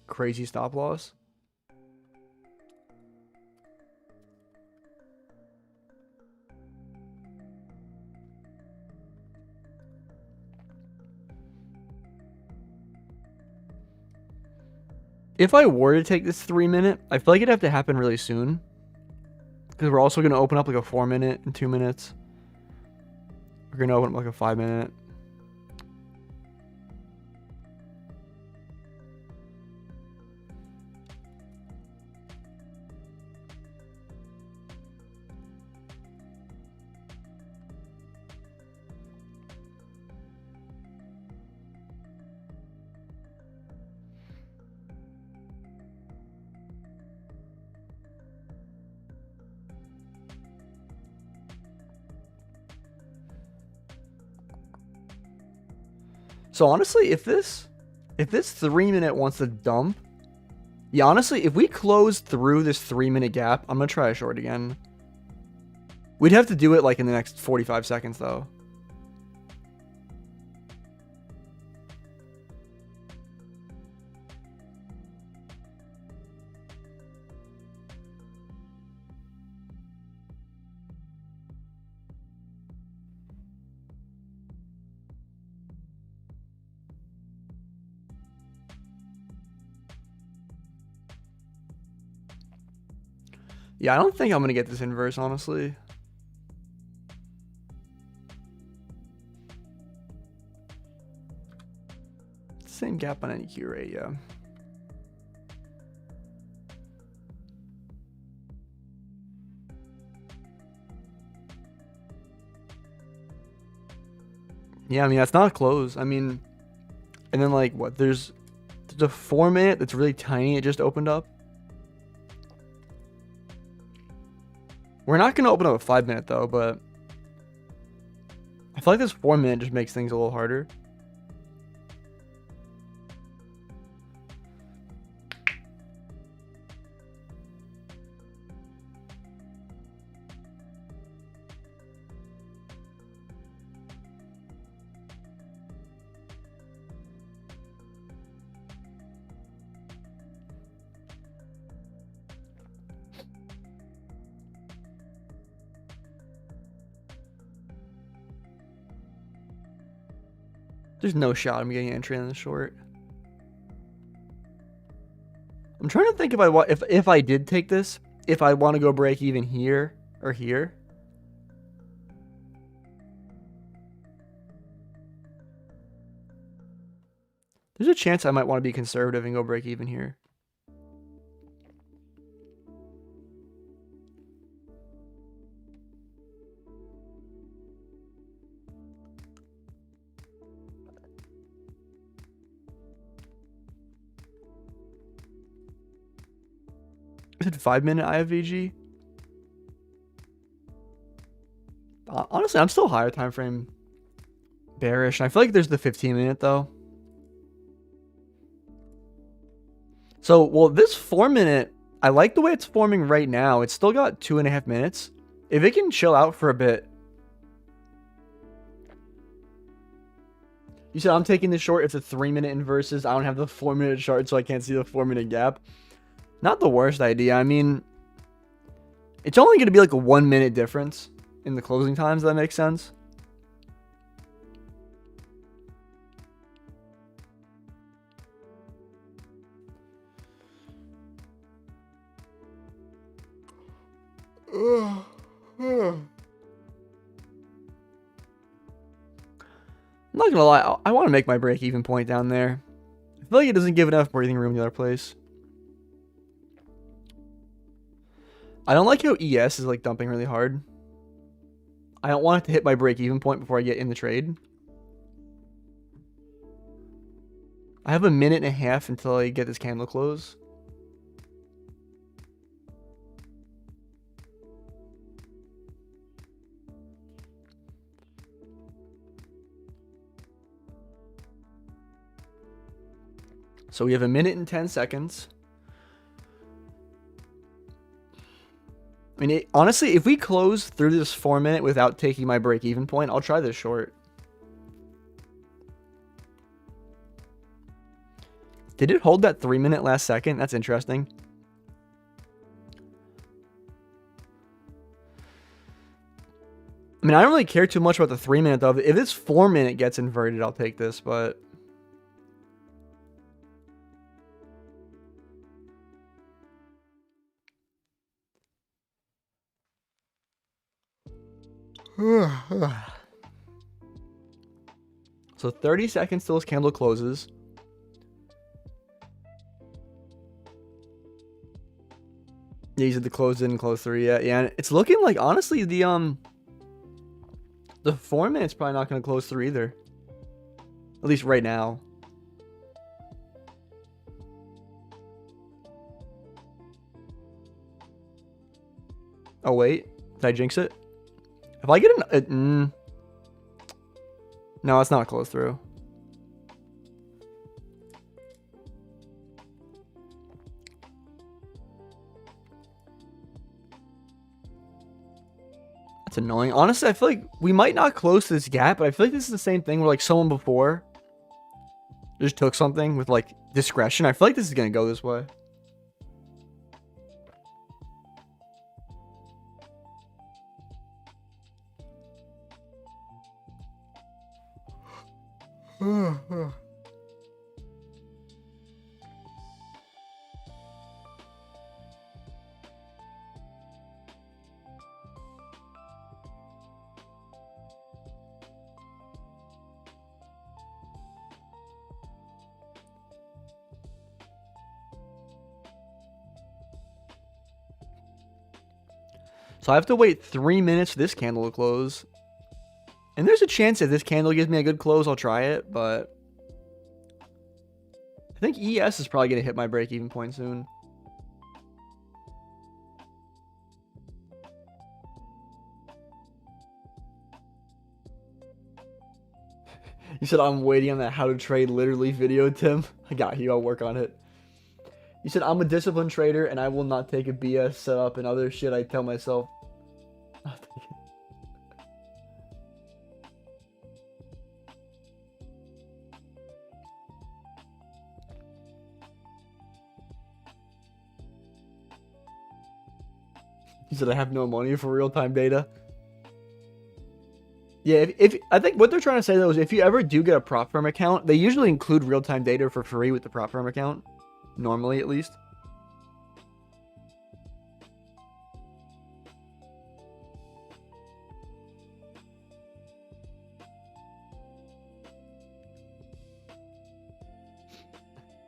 Crazy stop loss. If I were to take this 3-minute, I feel like it'd have to happen really soon. Because we're also going to open up like a 4-minute in 2 minutes. We're going to open up like a 5-minute. So honestly, if this 3-minute wants to dump, yeah, honestly, if we close through this 3-minute gap, I'm gonna try a short again. We'd have to do it like in the next 45 seconds though. Yeah, I don't think I'm going to get this inverse, honestly. Same gap on any Q rate, yeah. Yeah, I mean, that's not close. I mean, and then like what? There's a 4-minute that's really tiny. It just opened up. We're not going to open up a 5-minute though, but I feel like this 4-minute just makes things a little harder. There's no shot I'm getting an entry on the short. I'm trying to think if I did take this, if I want to go break even here or here. There's a chance I might want to be conservative and go break even here. Is it 5-minute IFVG? Honestly, I'm still higher time frame bearish. And I feel like there's the 15-minute though. So, well, this 4-minute, I like the way it's forming right now. It's still got 2.5 minutes. If it can chill out for a bit. You said I'm taking the short if the 3-minute inverses. I don't have the 4-minute chart, so I can't see the 4-minute gap. Not the worst idea. I mean, it's only going to be like a 1-minute difference in the closing times. That makes sense. I'm not going to lie. I want to make my break-even point down there. feel like it doesn't give enough breathing room in the other place. I don't like how ES is like dumping really hard. I don't want it to hit my break-even point before I get in the trade. I have a minute and a half until I get this candle close. So we have a minute and 10 seconds. I mean, honestly, if we close through this 4 minute without taking my break-even point, I'll try this short. Did it hold that 3 minute last second? That's interesting. I mean, I don't really care too much about the 3 minute though. If this 4 minute gets inverted, I'll take this, but... So 30 seconds till this candle closes. Yeah, you said the close in, close 3. Yeah, and it's looking like, honestly, the 4 minutes probably not going to close 3 either. At least right now. Oh, wait. Did I jinx it? If I get an... no, it's not a close through. That's annoying. Honestly, I feel like we might not close this gap, but I feel like this is the same thing where like someone before just took something with like discretion. I feel like this is going to go this way. So I have to wait 3 minutes for this candle to close. And there's a chance if this candle gives me a good close, I'll try it, but I think ES is probably going to hit my break-even point soon. You said I'm waiting on that how to trade literally video, Tim. I got you. I'll work on it. You said I'm a disciplined trader and I will not take a BS setup and other shit I tell myself. You said I have no money for real-time data. Yeah, if I think what they're trying to say though is if you ever do get a prop firm account, they usually include real-time data for free with the prop firm account. Normally, at least.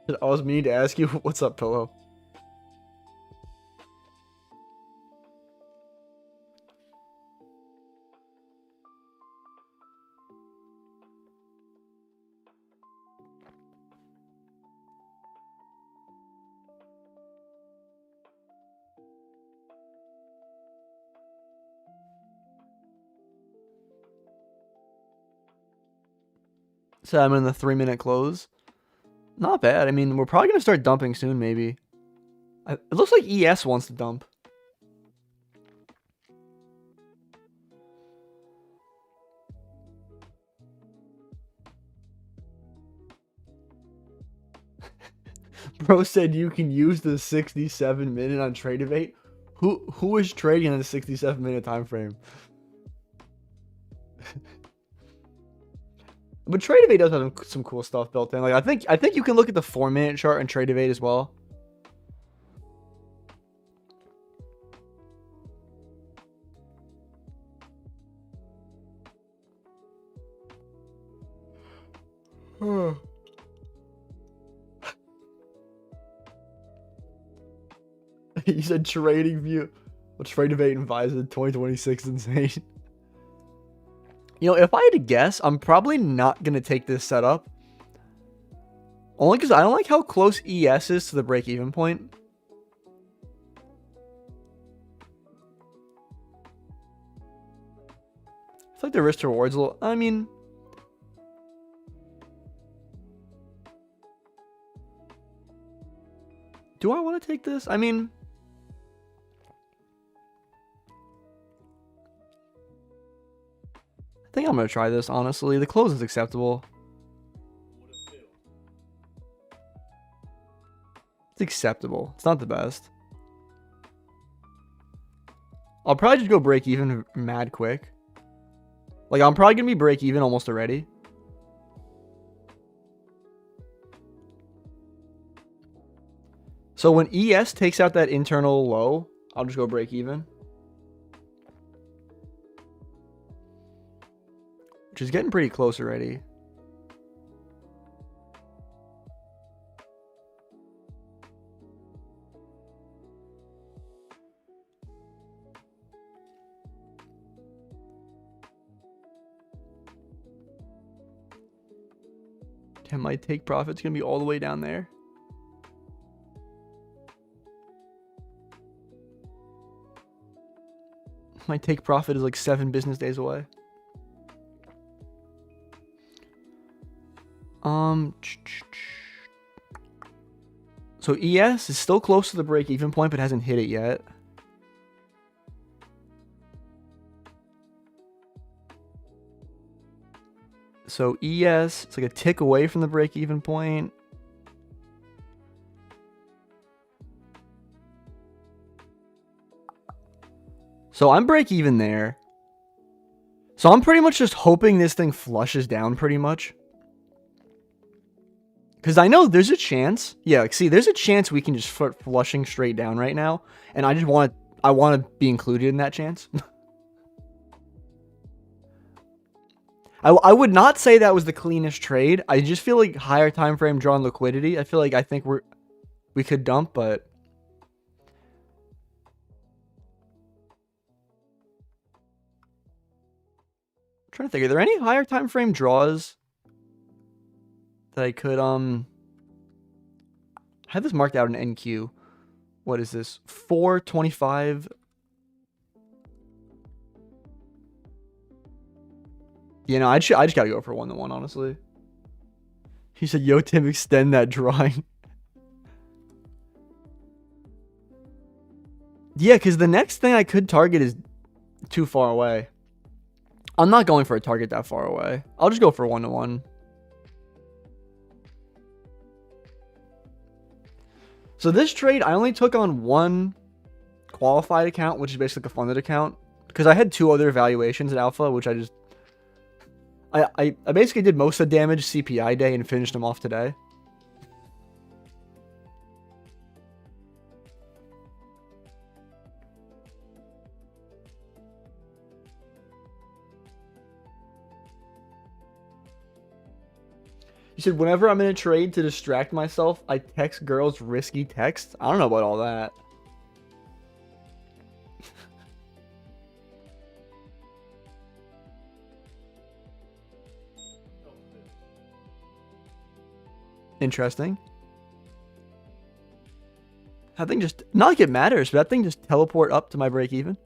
I was meaning to ask you, what's up, Pillow? So I'm in the 3-minute close. Not bad. I mean, we're probably going to start dumping soon, maybe. It looks like ES wants to dump. Bro said you can use the 67 minute on Tradevate. Who is trading in the 67 minute time frame? But Tradevate does have some cool stuff built in. Like I think you can look at the 4-minute chart on Tradevate as well. He said trading view. Well, trade debate and Visa 2026 is insane. You know, if I had to guess, I'm probably not going to take this setup. Only because I don't like how close ES is to the break-even point. I feel like the risk to reward's a little... I mean... Do I want to take this? I mean... I think I'm going to try this, honestly. The close is acceptable. It's acceptable. It's not the best. I'll probably just go break even mad quick. Like, I'm probably going to be break even almost already. So when ES takes out that internal low, I'll just go break even. Which is getting pretty close already. Damn, my take profit's gonna be all the way down there. My take profit is like 7 business days away. So ES is still close to the break-even point, but hasn't hit it yet. So ES, it's like a tick away from the break-even point. So I'm break-even there. So I'm pretty much just hoping this thing flushes down pretty much. Because I know there's a chance. Yeah, like, see, there's a chance we can just start flushing straight down right now. And I just want to be included in that chance. I would not say that was the cleanest trade. I just feel like higher time frame drawn liquidity. I feel like I think we could dump, but I'm trying to think, are there any higher time frame draws that I could I have this marked out in NQ. What is this? 425. You know, I just gotta go for 1-1, honestly. He said, "Yo, Tim, extend that drawing." Yeah, because the next thing I could target is too far away. I'm not going for a target that far away. I'll just go for 1-1. So this trade, I only took on one qualified account, which is basically a funded account, because I had 2 other evaluations at Alpha, which I just... I basically did most of the damage CPI day and finished them off today. You said, whenever I'm in a trade to distract myself, I text girls risky texts. I don't know about all that. Interesting. That thing just, not like it matters, but that thing just teleport up to my break even.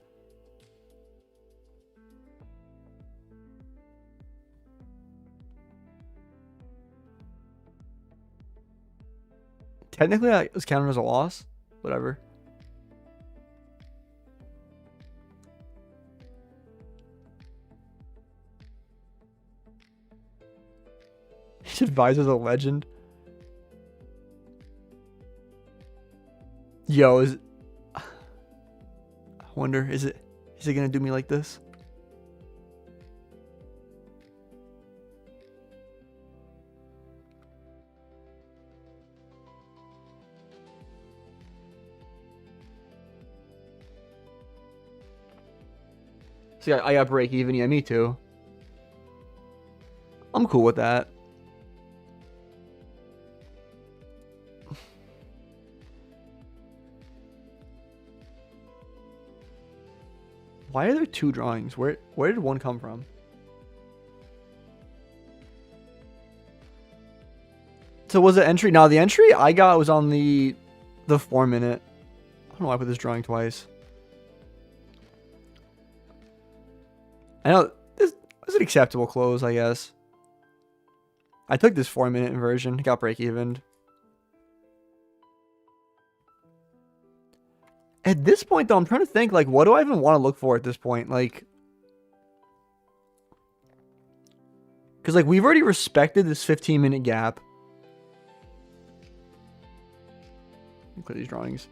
Technically, it was counted as a loss. Whatever. He advises a legend. Yo, I wonder, is it gonna do me like this? See, I got break even. Yeah, me too. I'm cool with that. Why are there two drawings? Where did one come from? So was it entry? No, the entry I got was on the 4 minute. I don't know why I put this drawing twice. I know this is an acceptable close, I guess. I took this 4 minute inversion, got break even. At this point, though, I'm trying to think, like, what do I even want to look for at this point? Like, because, like, we've already respected this 15-minute gap. Look at these drawings.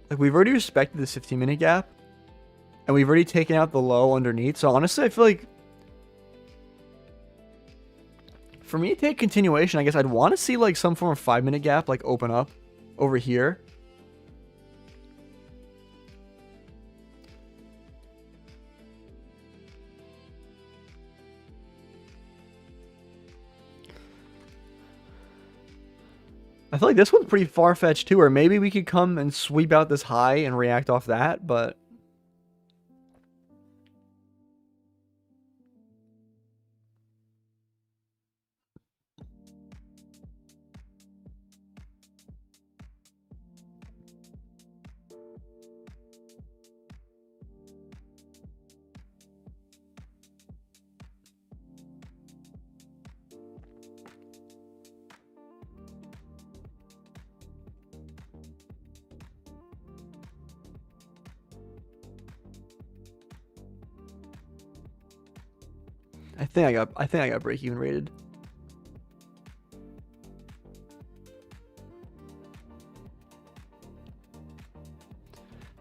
Like, we've already respected this 15-minute gap. And we've already taken out the low underneath. So, honestly, I feel like for me to take continuation, I guess I'd want to see, like, some form of 5-minute gap, like, open up over here. I feel like this one's pretty far-fetched, too, or maybe we could come and sweep out this high and react off that, but I think I got break even rated.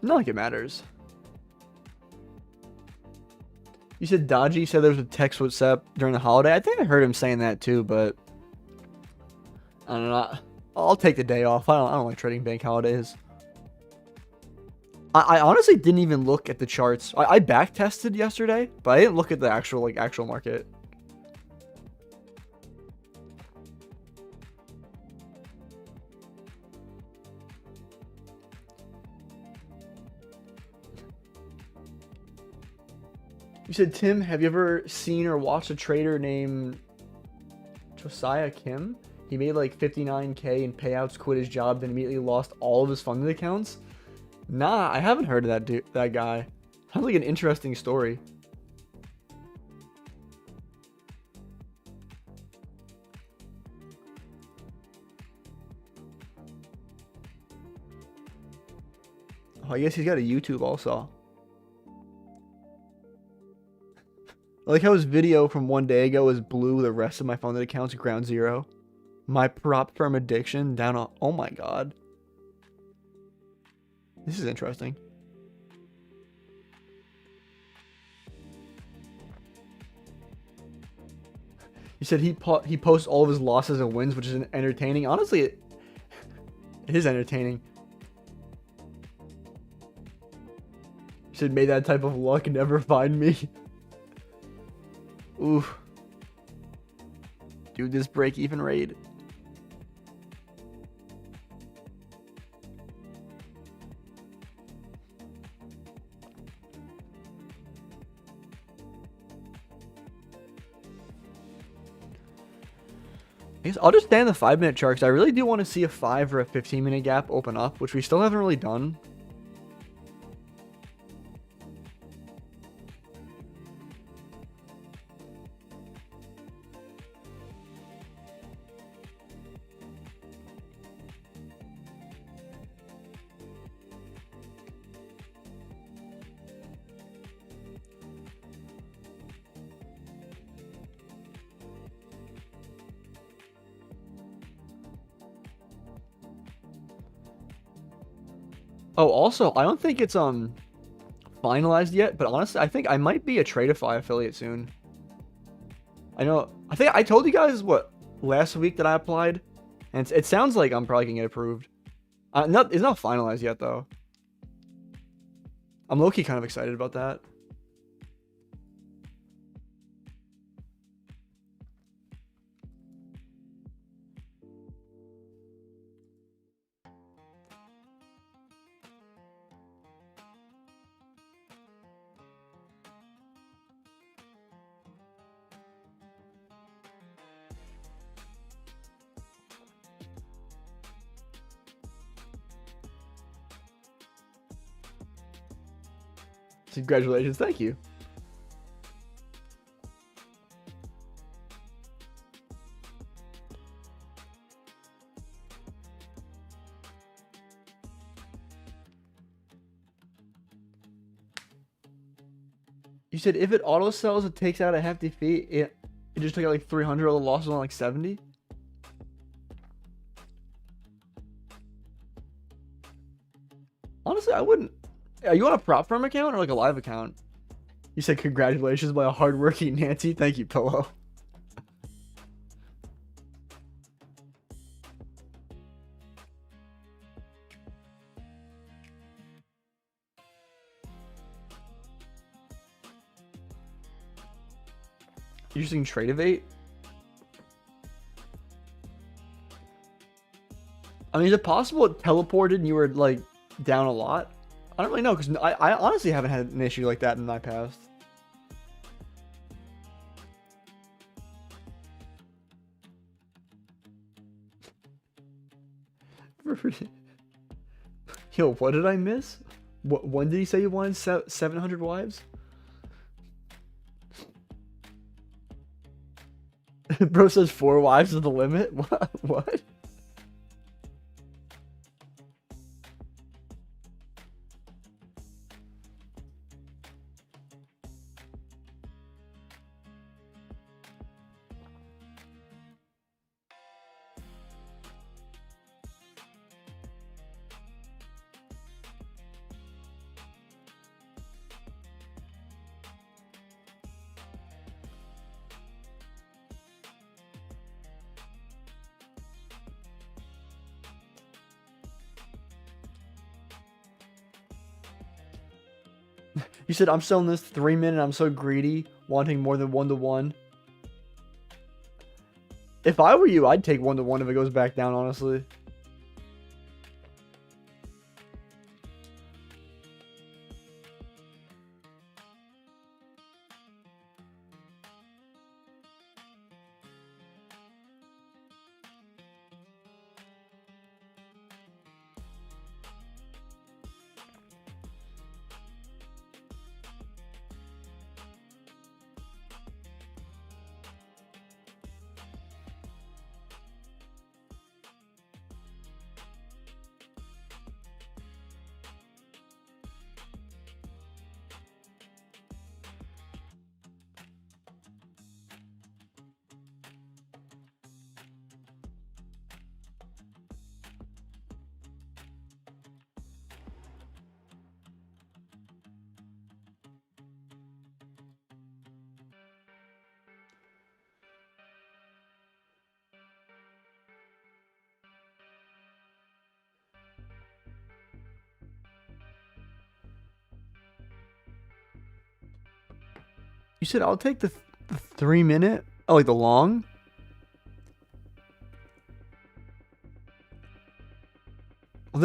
Not like it matters. You said Dodgy said there was a text WhatsApp during the holiday. I think I heard him saying that too, but I don't know. I'll take the day off. I don't like trading bank holidays. I honestly didn't even look at the charts. I back tested yesterday, but I didn't look at the actual market. You said, Tim, have you ever seen or watched a trader named Josiah Kim? He made like 59K in payouts, quit his job, then immediately lost all of his funded accounts. Nah, I haven't heard of that guy. Sounds like an interesting story. Oh, I guess he's got a YouTube also. I like how his video from one day ago is blue, the rest of my funded accounts ground zero. My prop firm addiction down on... Oh my god. This is interesting. You said he posts all of his losses and wins, which is entertaining. Honestly, it is entertaining. You said, may that type of luck never find me. Oof. Dude, this break-even rate. I guess I'll just stay in the 5-minute chart because I really do want to see a 5 or a 15-minute gap open up, which we still haven't really done. Oh, also, I don't think it's finalized yet, but honestly, I think I might be a Tradeify affiliate soon. I think I told you guys what last week that I applied, and it sounds like I'm probably gonna get approved. It's not finalized yet though. I'm low-key kind of excited about that. Congratulations. Thank you. You said if it auto sells, it takes out a hefty fee. It just took out like 300. The loss was on like 70. Honestly, I wouldn't. Are you on a prop firm account or like a live account? You said congratulations by a hardworking Nancy. Thank you, Pillow. You're using Tradeovate? I mean, is it possible it teleported and you were like down a lot? I don't really know because I honestly haven't had an issue like that in my past. Yo, what did I miss? When did he say you wanted 700 wives? Bro says 4 wives is the limit? What? You said I'm selling this 3 minute. I'm so greedy, wanting more than 1-to-1. If I were you, I'd take 1-to-1 if it goes back down, honestly. You said I'll take the 3 minute? Oh, like the long? Well,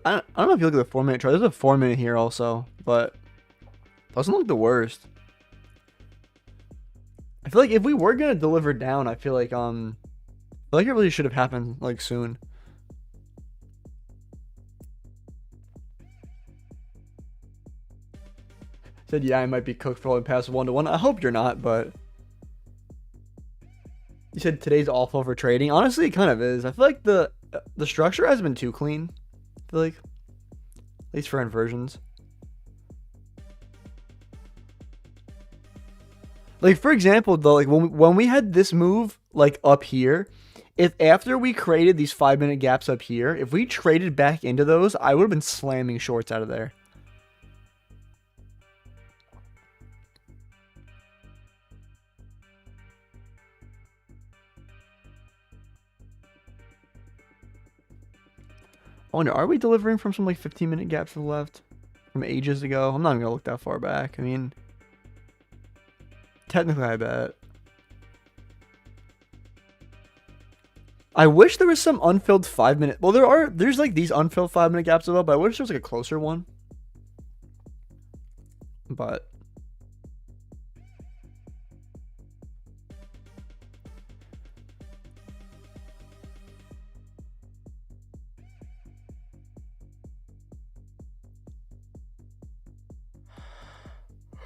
I don't know if you look at the 4 minute chart. There's a 4 minute here also, but doesn't look the worst. I feel like if we were gonna deliver down, I feel like it really should have happened like soon. Said yeah, I might be cooked for only past 1-to-1. I hope you're not, but you said today's awful for trading. Honestly, it kind of is. I feel like the structure hasn't been too clean. I feel like, at least for inversions. Like for example, though, like when we had this move like up here, if after we created these 5 minute gaps up here, if we traded back into those, I would have been slamming shorts out of there. I wonder, are we delivering from some like 15 minute gaps to the left from ages ago? I'm not even gonna look that far back. I mean, technically, I bet. I wish there was some unfilled 5 minute. Well, there's like these unfilled 5 minute gaps as well, but I wish there was like a closer one. But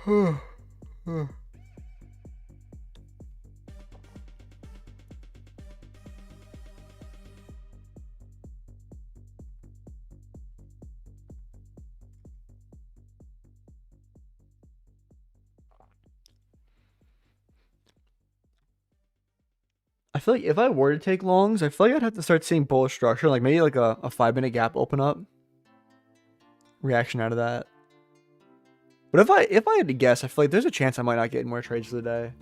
I feel like if I were to take longs, I feel like I'd have to start seeing bullish structure, like maybe like a 5-minute gap open up. Reaction out of that. But if I had to guess, I feel like there's a chance I might not get more trades for the day.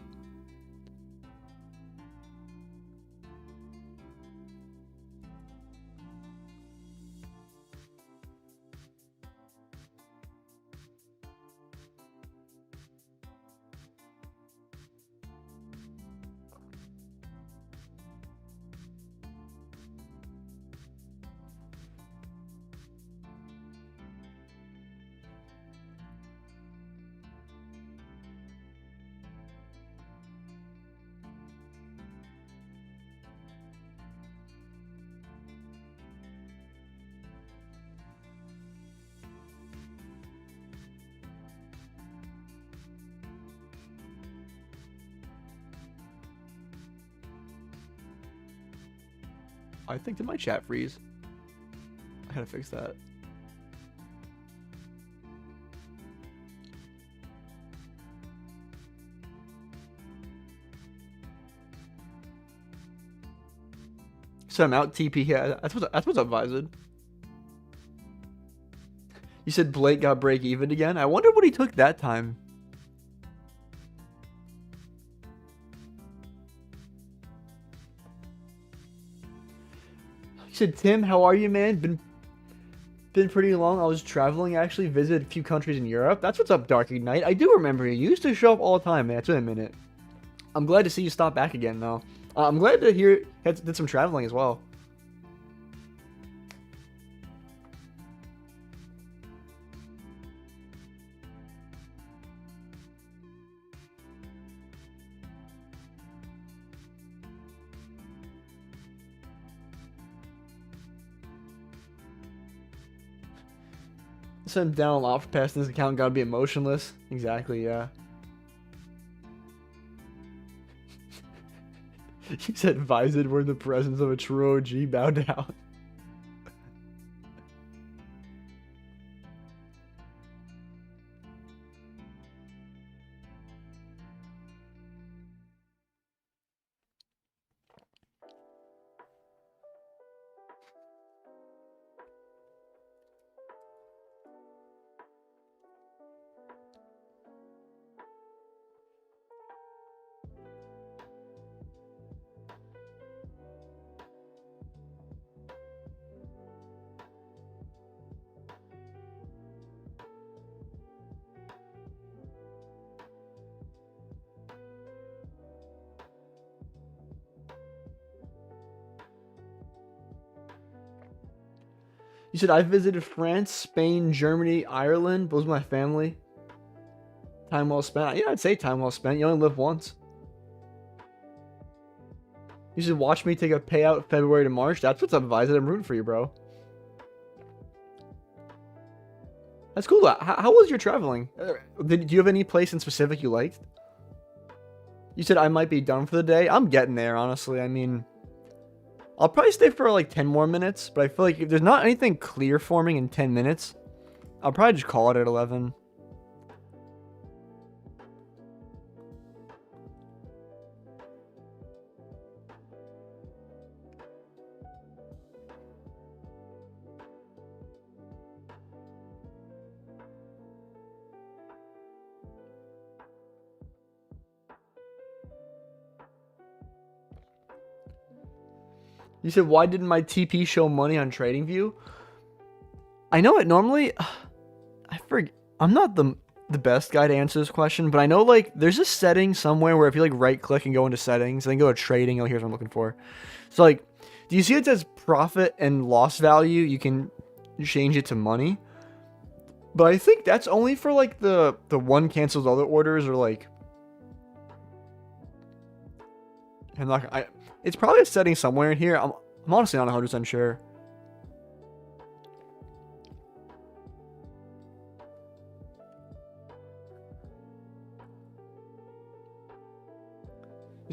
I think did my chat freeze? I gotta fix that. So I'm out TP. Yeah, that's what's up, Vized. You said Blake got break even again. I wonder what he took that time. You said Tim, how are you, man? Been pretty long. I was traveling, actually visited a few countries in Europe. That's what's up, Dark Ignite. I do remember you. You used to show up all the time, man. It's been a minute. I'm glad to see you stop back again, though. I'm glad to hear you did some traveling as well. Send him down a lot for passing this account. Gotta be emotionless. Exactly, yeah. He said, Vized, we're in the presence of a true OG. Bow down. You said, I visited France, Spain, Germany, Ireland. Those were my family. Time well spent. Yeah, I'd say time well spent. You only live once. You should watch me take a payout February to March. That's what's up, Vized. I'm rooting for you, bro. That's cool. How was your traveling? Do you have any place in specific you liked? You said I might be done for the day. I'm getting there, honestly. I mean, I'll probably stay for like 10 more minutes, but I feel like if there's not anything clear forming in 10 minutes, I'll probably just call it at 11. You said, why didn't my TP show money on TradingView? I know it normally... I forget. I'm not the best guy to answer this question, but I know like there's a setting somewhere where if you like right click and go into settings, then go to trading, oh, here's what I'm looking for. So like, do you see it says profit and loss value? You can change it to money. But I think that's only for like the one cancels other orders or like... It's probably a setting somewhere in here. I'm honestly not 100% sure.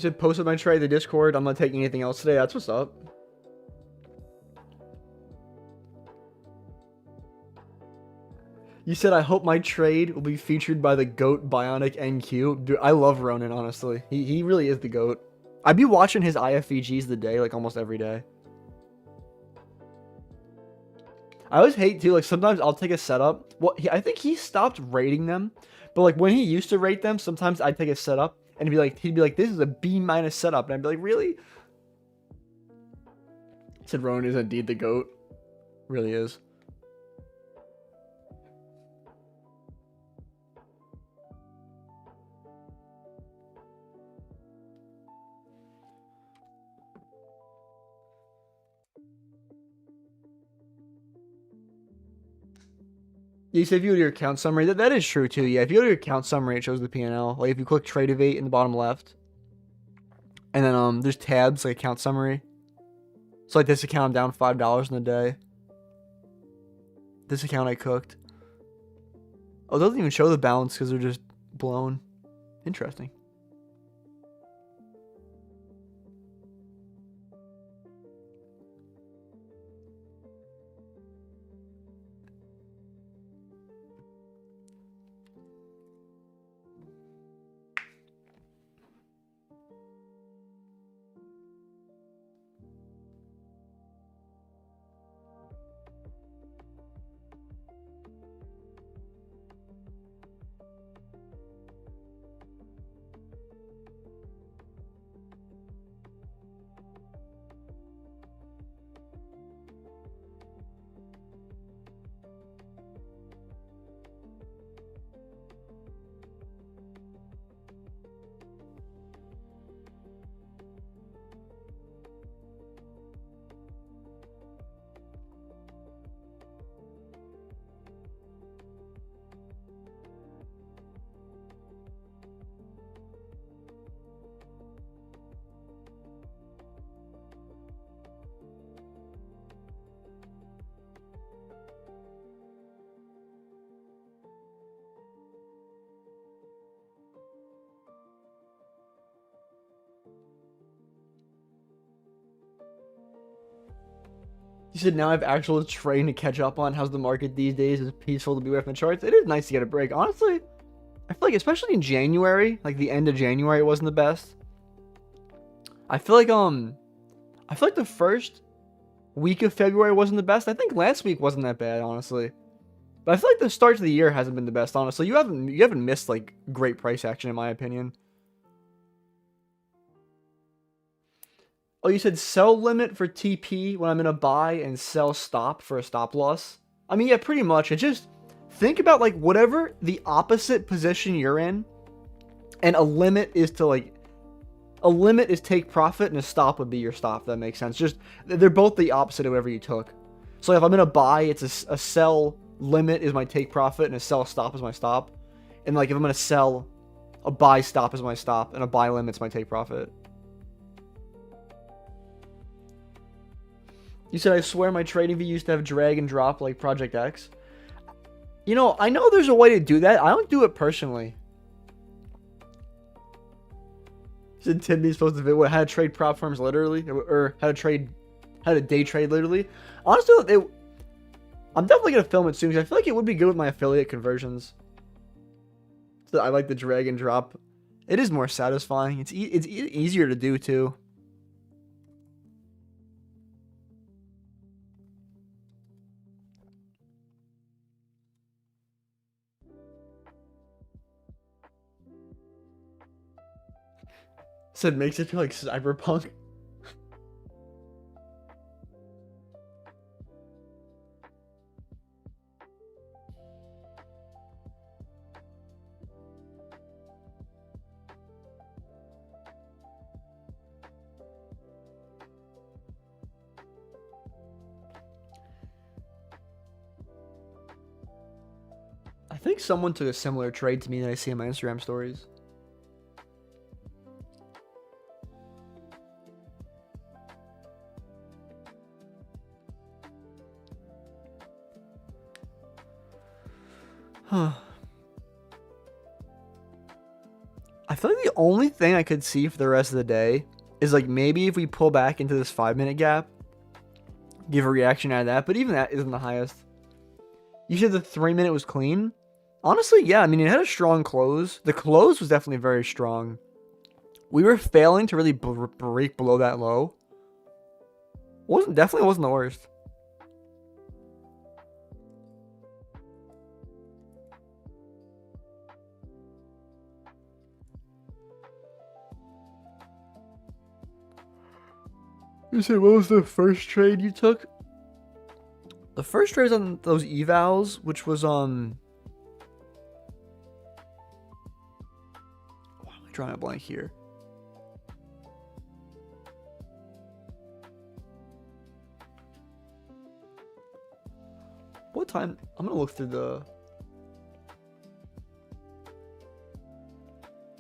You said posted my trade, the Discord. I'm not taking anything else today. That's what's up. You said, I hope my trade will be featured by the GOAT Bionic NQ. Dude, I love Ronan, honestly. He really is the GOAT. I'd be watching his IFVGs the day, like almost every day. I always hate too, like sometimes I'll take a setup. Well, I think he stopped rating them, but like when he used to rate them, sometimes I'd take a setup and he'd be like, this is a B- setup, and I'd be like, really? He said Ronan is indeed the GOAT. Really is. You said if you go to your account summary, that is true too. Yeah, if you go to your account summary, it shows the P&L. Like if you click Trade Evade in the bottom left, and then there's tabs like account summary. So like this account, I'm down $5 in a day. This account I cooked. Oh, it doesn't even show the balance because they're just blown. Interesting. You said now I have actual trading to catch up on. How's the market these days? Is it peaceful to be away from the charts? It is nice to get a break. Honestly, I feel like especially in January, like the end of January, it wasn't the best. I feel like the first week of February wasn't the best. I think last week wasn't that bad, honestly. But I feel like the start to the year hasn't been the best, honestly. You haven't missed like great price action in my opinion. Oh, you said sell limit for TP when I'm in a buy and sell stop for a stop loss? I mean, yeah, pretty much. It just think about like whatever the opposite position you're in, and a limit is take profit and a stop would be your stop. If that makes sense. Just they're both the opposite of whatever you took. So if I'm in a buy, it's a sell limit is my take profit and a sell stop is my stop. And like if I'm gonna sell, a buy stop is my stop and a buy limit's my take profit. You said, I swear my trading view used to have drag and drop like Project X. You know, I know there's a way to do that. I don't do it personally. You said Timby's supposed to what, how to trade prop firms literally? Or how to day trade literally? Honestly, I'm definitely going to film it soon because I feel like it would be good with my affiliate conversions. So I like the drag and drop. It is more satisfying. It's easier to do too. Said makes it feel like cyberpunk. I think someone took a similar trade to me that I see in my Instagram stories. Huh. I feel like the only thing I could see for the rest of the day is like maybe if we pull back into this 5-minute gap, give a reaction out of that. But even that isn't the highest. You said the 3-minute was clean? Honestly, yeah. I mean, it had a strong close. The close was definitely very strong. We were failing to really break below that low. Definitely wasn't the worst. You said what was the first trade you took? The first trade was on those evals, which was on. Why am I drawing a blank here? What time? I'm gonna look through the.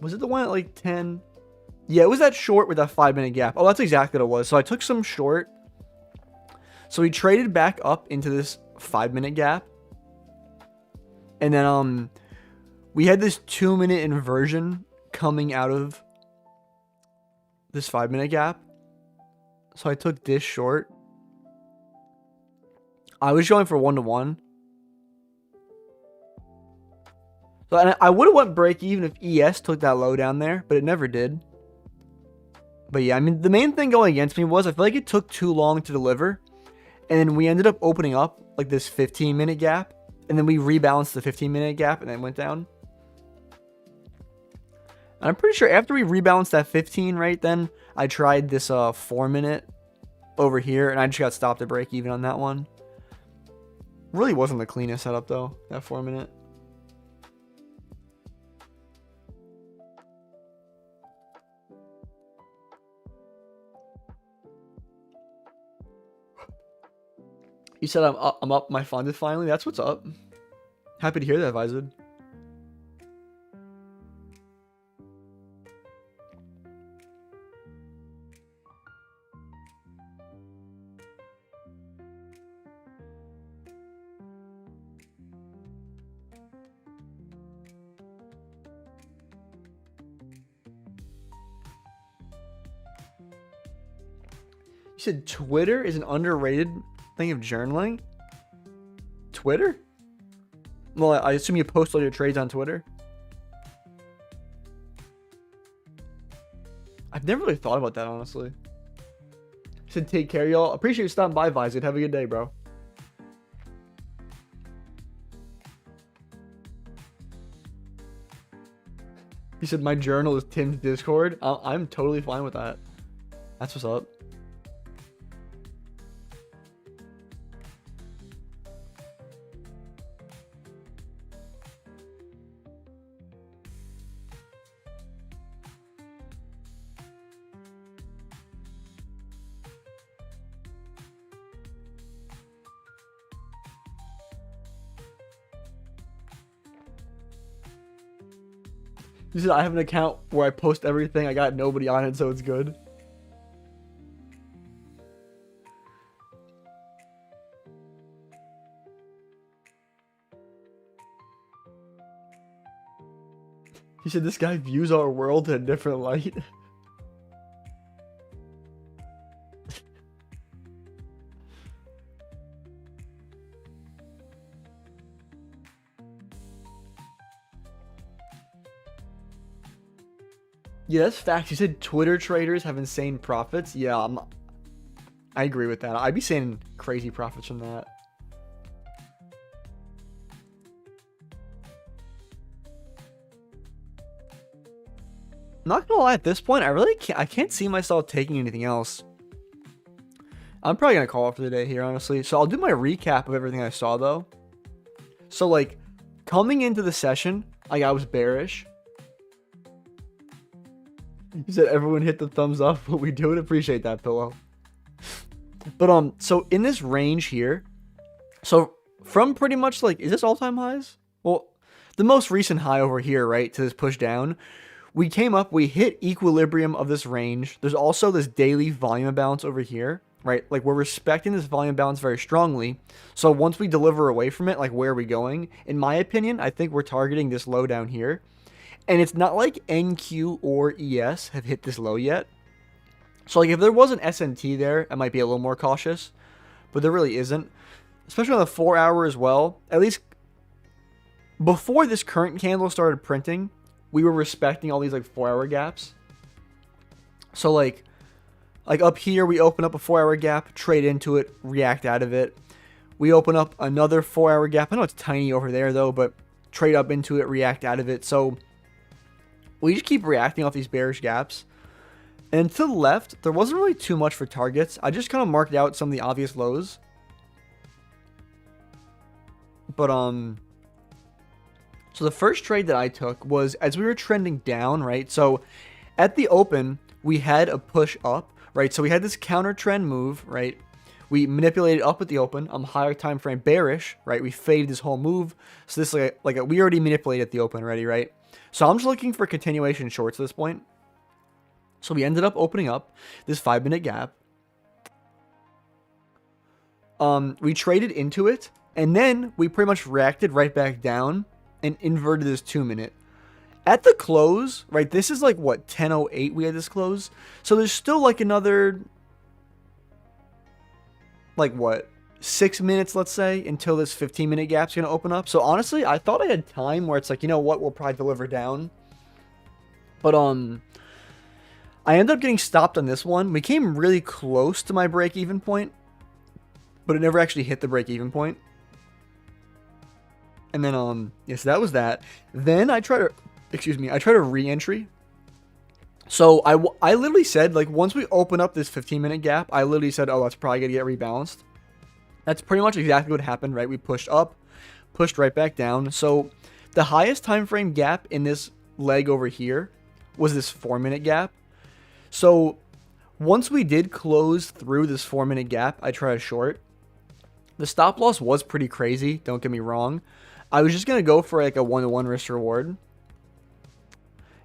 Was it the one at like 10? Yeah, it was that short with that 5-minute gap. Oh, that's exactly what it was. So I took some short. So we traded back up into this 5-minute gap. And then we had this 2-minute inversion coming out of this 5-minute gap. So I took this short. I was going for 1-to-1. So and I would have went break even if ES took that low down there, but it never did. But yeah, I mean, the main thing going against me was I feel like it took too long to deliver. And then we ended up opening up like this 15-minute gap. And then we rebalanced the 15-minute gap and then went down. And I'm pretty sure after we rebalanced that 15 right then, I tried this 4-minute over here. And I just got stopped at break even on that one. Really wasn't the cleanest setup though, that 4-minute. You said I'm up my funded finally. That's what's up. Happy to hear that, Vized. You said Twitter is an underrated thing of journaling? Twitter? Well, I assume you post all your trades on Twitter. I've never really thought about that, honestly. You said take care, y'all. Appreciate you stopping by, Vized. Have a good day, bro. He said my journal is Tim's Discord. I'm totally fine with that. That's what's up. You said I have an account where I post everything. I got nobody on it, so it's good. He said this guy views our world in a different light. Yeah, that's facts. You said Twitter traders have insane profits. Yeah, I agree with that. I'd be saying crazy profits from that. Not gonna lie, at this point, I can't see myself taking anything else. I'm probably gonna call it for the day here, honestly. So I'll do my recap of everything I saw though. So like coming into the session, like I was bearish. You said everyone hit the thumbs up, but we do appreciate that, Pillow. But so in this range here, so from pretty much like, is this all-time highs? Well, the most recent high over here, right, to this push down, we came up, we hit equilibrium of this range. There's also this daily volume imbalance over here, right? Like we're respecting this volume balance very strongly. So once we deliver away from it, like where are we going? In my opinion, I think we're targeting this low down here. And it's not like NQ or ES have hit this low yet. So like if there was an SNT there, I might be a little more cautious. But there really isn't. Especially on the 4 hour as well. At least before this current candle started printing, we were respecting all these like 4 hour gaps. So like up here, we open up a 4 hour gap, trade into it, react out of it. We open up another 4 hour gap. I know it's tiny over there though, but trade up into it, react out of it. So we just keep reacting off these bearish gaps. And to the left, there wasn't really too much for targets. I just kind of marked out some of the obvious lows. But so the first trade that I took was as we were trending down, right? So at the open, we had a push up, right? So we had this counter trend move, right? We manipulated up at the open. Higher time frame bearish, right? We faded this whole move. So this we already manipulated at the open already, right? So I'm just looking for continuation shorts at this point. So we ended up opening up this 5-minute gap. We traded into it, and then we pretty much reacted right back down and inverted this 2-minute. At the close, right, this is like, what, 10:08 we had this close? So there's still like another, like what, 6 minutes, let's say, until this 15-minute gap's going to open up. So honestly, I thought I had time where it's like, you know what, we'll probably deliver down. But I ended up getting stopped on this one. We came really close to my break-even point, but it never actually hit the break-even point. And then, yes, that was that. Then I try to re-entry. So I literally said, like, once we open up this 15-minute gap, I literally said, oh, that's probably going to get rebalanced. That's pretty much exactly what happened, right? We pushed up, pushed right back down. So the highest time frame gap in this leg over here was this 4-minute gap. So once we did close through this 4-minute gap, I tried a short. The stop loss was pretty crazy, don't get me wrong. I was just going to go for like a 1-to-1 risk reward.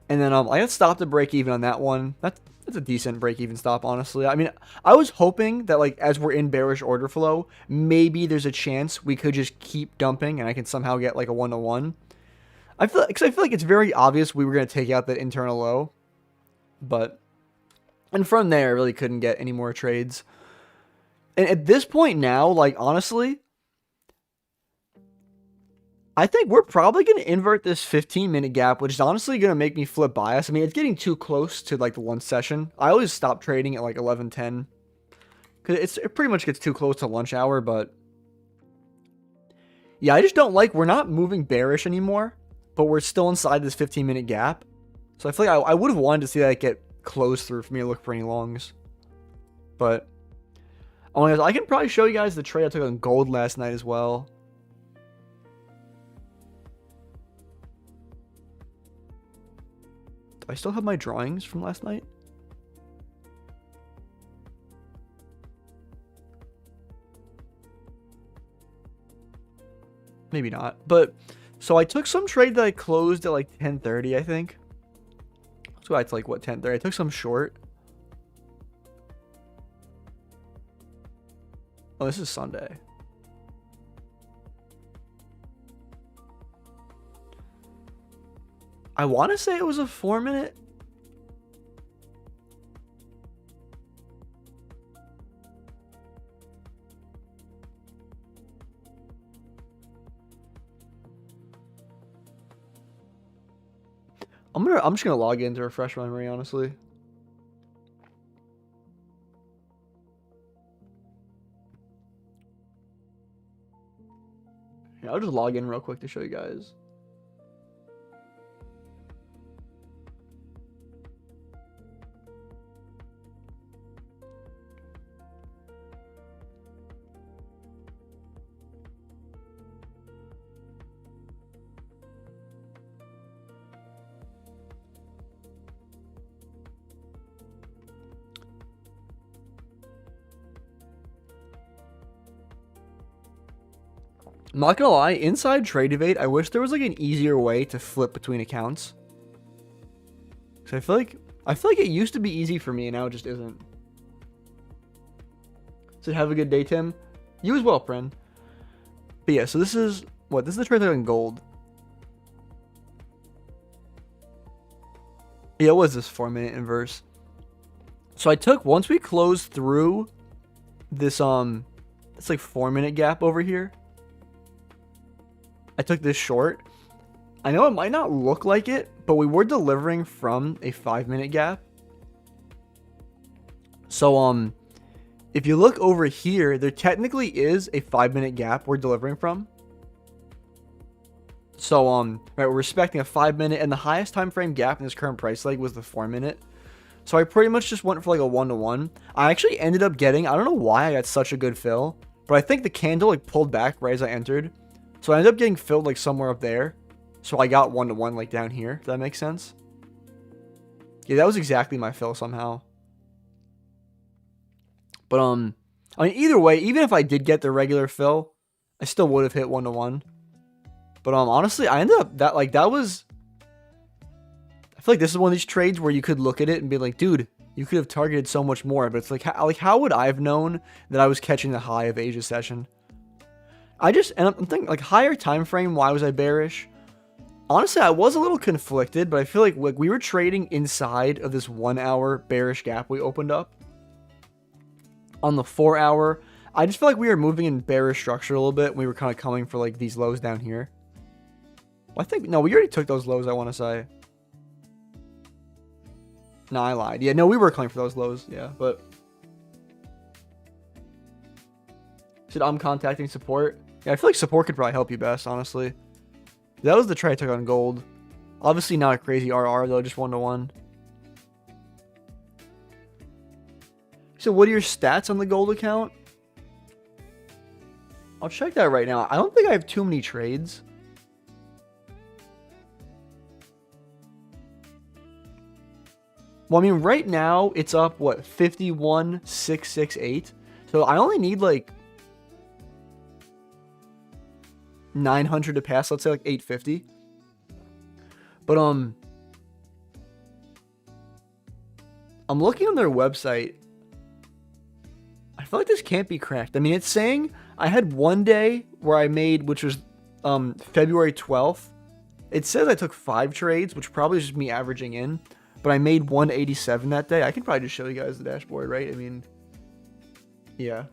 And then I got stopped at break even on that one. That's a decent break even stop, honestly. I mean, I was hoping that like as we're in bearish order flow, maybe there's a chance we could just keep dumping and I can somehow get like a 1-to-1. I feel like it's very obvious we were going to take out that internal low. But and from there, I really couldn't get any more trades. And at this point now, like, honestly, I think we're probably going to invert this 15-minute gap, which is honestly going to make me flip bias. I mean, it's getting too close to, like, the lunch session. I always stop trading at, like, 11:10. Because it pretty much gets too close to lunch hour, but yeah, I just don't like, we're not moving bearish anymore, but we're still inside this 15-minute gap. So I feel like I would have wanted to see that get close through for me to look for any longs. But I can probably show you guys the trade I took on gold last night as well. Do I still have my drawings from last night? Maybe not. But so I took some trade that I closed at like 10:30, I think. So it's like what, 10:30? I took some short. Oh, this is Sunday. I want to say it was a 4-minute. I'm just gonna log in to refresh my memory, honestly. Yeah, I'll just log in real quick to show you guys. I'm not gonna lie, inside Trade Evade, I wish there was like an easier way to flip between accounts. Cause I feel like it used to be easy for me and now it just isn't. So have a good day, Tim. You as well, friend. But yeah, so this is the trade on gold. Yeah, it was this 4-minute inverse. So I took, once we closed through this, it's like 4-minute gap over here, I took this short. I know it might not look like it, but we were delivering from a 5-minute gap. So, if you look over here, there technically is a 5-minute gap we're delivering from. So, right, we're respecting a 5-minute, and the highest time frame gap in this current price leg was the 4-minute. So I pretty much just went for like a 1-to-1. I actually ended up getting, I don't know why I got such a good fill, but I think the candle like pulled back right as I entered. So I ended up getting filled like somewhere up there. So I got 1-to-1 like down here. Does that make sense? Yeah, that was exactly my fill somehow. But I mean, either way, even if I did get the regular fill, I still would have hit 1-to-1. But honestly, I ended up that was, I feel like this is one of these trades where you could look at it and be like, dude, you could have targeted so much more. But it's like how would I have known that I was catching the high of Asia session? And I'm thinking like higher time frame. Why was I bearish? Honestly, I was a little conflicted, but I feel like we were trading inside of this 1-hour bearish gap we opened up. On the 4-hour, I just feel like we were moving in bearish structure a little bit. We were kind of coming for like these lows down here. Well, I think, no, we already took those lows, I want to say. No, I lied. Yeah, no, we were coming for those lows. Yeah, but. Said I'm contacting support. Yeah, I feel like support could probably help you best, honestly. That was the trade I took on gold. Obviously not a crazy RR though, just 1-to-1. So what are your stats on the gold account? I'll check that right now. I don't think I have too many trades. Well, I mean, right now it's up, what, 51,668. So I only need like 900 to pass, let's say like 850. But I'm looking on their website. I feel like this can't be cracked. I mean, it's saying I had one day where I made, which was February 12th. It says I took 5 trades, which probably is just me averaging in. But I made 187 that day. I can probably just show you guys the dashboard, right? I mean, yeah.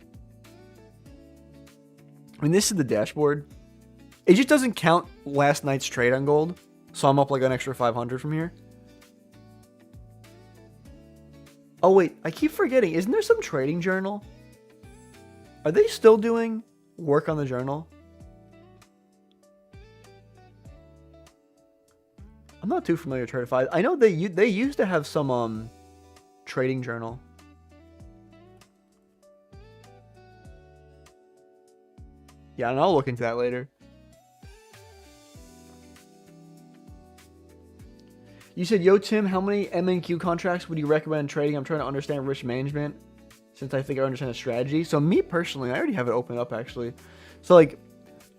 I mean, this is the dashboard. It just doesn't count last night's trade on gold. So I'm up like an extra 500 from here. Oh, wait. I keep forgetting. Isn't there some trading journal? Are they still doing work on the journal? I'm not too familiar with Tradify. I know they used to have some trading journal. Yeah, and I'll look into that later. You said, yo, Tim, how many MNQ contracts would you recommend trading? I'm trying to understand risk management since I think I understand the strategy. So me personally, I already have it open up actually. So like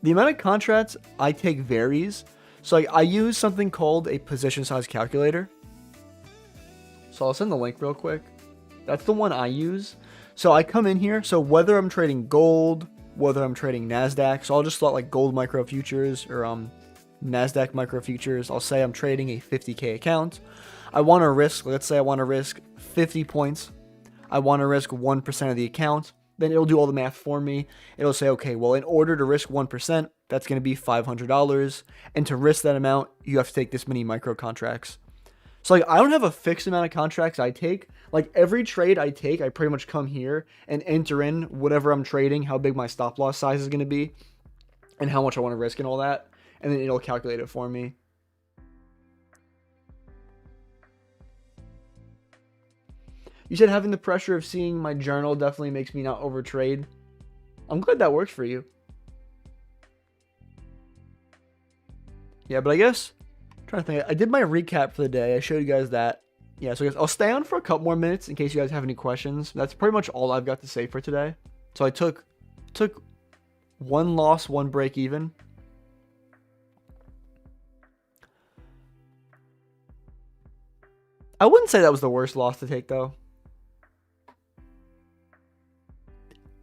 the amount of contracts I take varies. So like I use something called a position size calculator. So I'll send the link real quick. That's the one I use. So I come in here. So whether I'm trading gold, whether I'm trading Nasdaq, so I'll just slot like gold micro futures or Nasdaq micro futures. I'll say I'm trading a 50K account. I want to risk, let's say I want to risk 50 points. I want to risk 1% of the account. Then it'll do all the math for me. It'll say, okay, well, in order to risk 1%, that's going to be $500. And to risk that amount, you have to take this many micro contracts. So like, I don't have a fixed amount of contracts I take. Like every trade I take, I pretty much come here and enter in whatever I'm trading, how big my stop loss size is going to be, and how much I want to risk and all that. And then it'll calculate it for me. You said having the pressure of seeing my journal definitely makes me not overtrade. I'm glad that works for you. Yeah, but I guess, I'm trying to think, I did my recap for the day. I showed you guys that. Yeah, so I guess I'll stay on for a couple more minutes in case you guys have any questions. That's pretty much all I've got to say for today. So I took one loss, one break even. I wouldn't say that was the worst loss to take, though.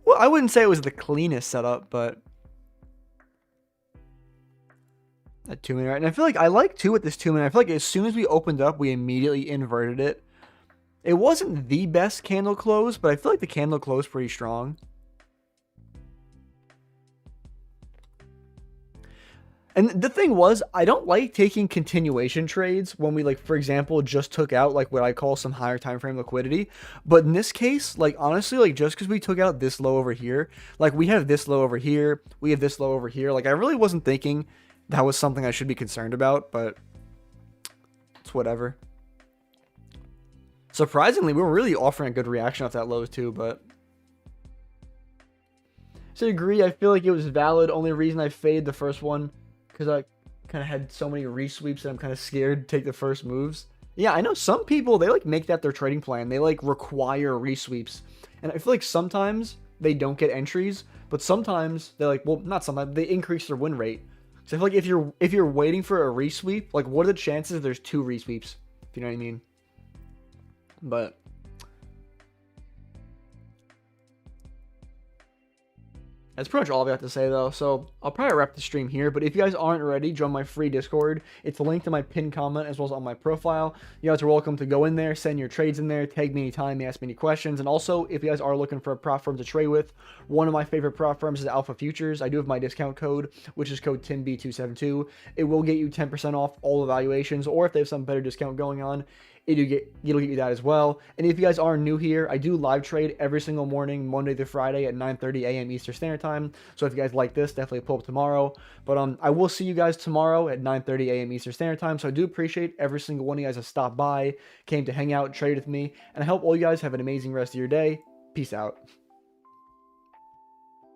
Well, I wouldn't say it was the cleanest setup, but That 2 minute, right? And I feel like I like 2 at this 2 minute. I feel like as soon as we opened up, we immediately inverted it. It wasn't the best candle close, but I feel like the candle closed pretty strong. And the thing was, I don't like taking continuation trades when we, like, for example, just took out, like, what I call some higher time frame liquidity. But in this case, like, honestly, like, just because we took out this low over here, like, we have this low over here, we have this low over here. Like, I really wasn't thinking that was something I should be concerned about, but it's whatever. Surprisingly, we were really offering a good reaction off that low too, but... So I agree, I feel like it was valid. Only reason I faded the first one, because I kind of had so many resweeps that I'm kind of scared to take the first moves. Yeah, I know some people, they like make that their trading plan. They like require resweeps. And I feel like sometimes they don't get entries, but sometimes they like, well, not sometimes, they increase their win rate. So I feel like if you're waiting for a resweep, like what are the chances there's 2 resweeps? If you know what I mean. But that's pretty much all I have to say, though. So I'll probably wrap the stream here. But if you guys aren't already, join my free Discord. It's linked in my pinned comment as well as on my profile. You guys are welcome to go in there, send your trades in there, tag me anytime, ask me any questions. And also, if you guys are looking for a prop firm to trade with, one of my favorite prop firms is Alpha Futures. I do have my discount code, which is code TIMB272. It will get you 10% off all evaluations, or if they have some better discount going on, it'll get you that as well. And if you guys are new here, I do live trade every single morning, Monday through Friday at 9:30 a.m. Eastern Standard Time. So if you guys like this, definitely pull up tomorrow. But I will see you guys tomorrow at 9:30 a.m. Eastern Standard Time. So I do appreciate every single one of you guys that stopped by, came to hang out, trade with me, and I hope all you guys have an amazing rest of your day. Peace out.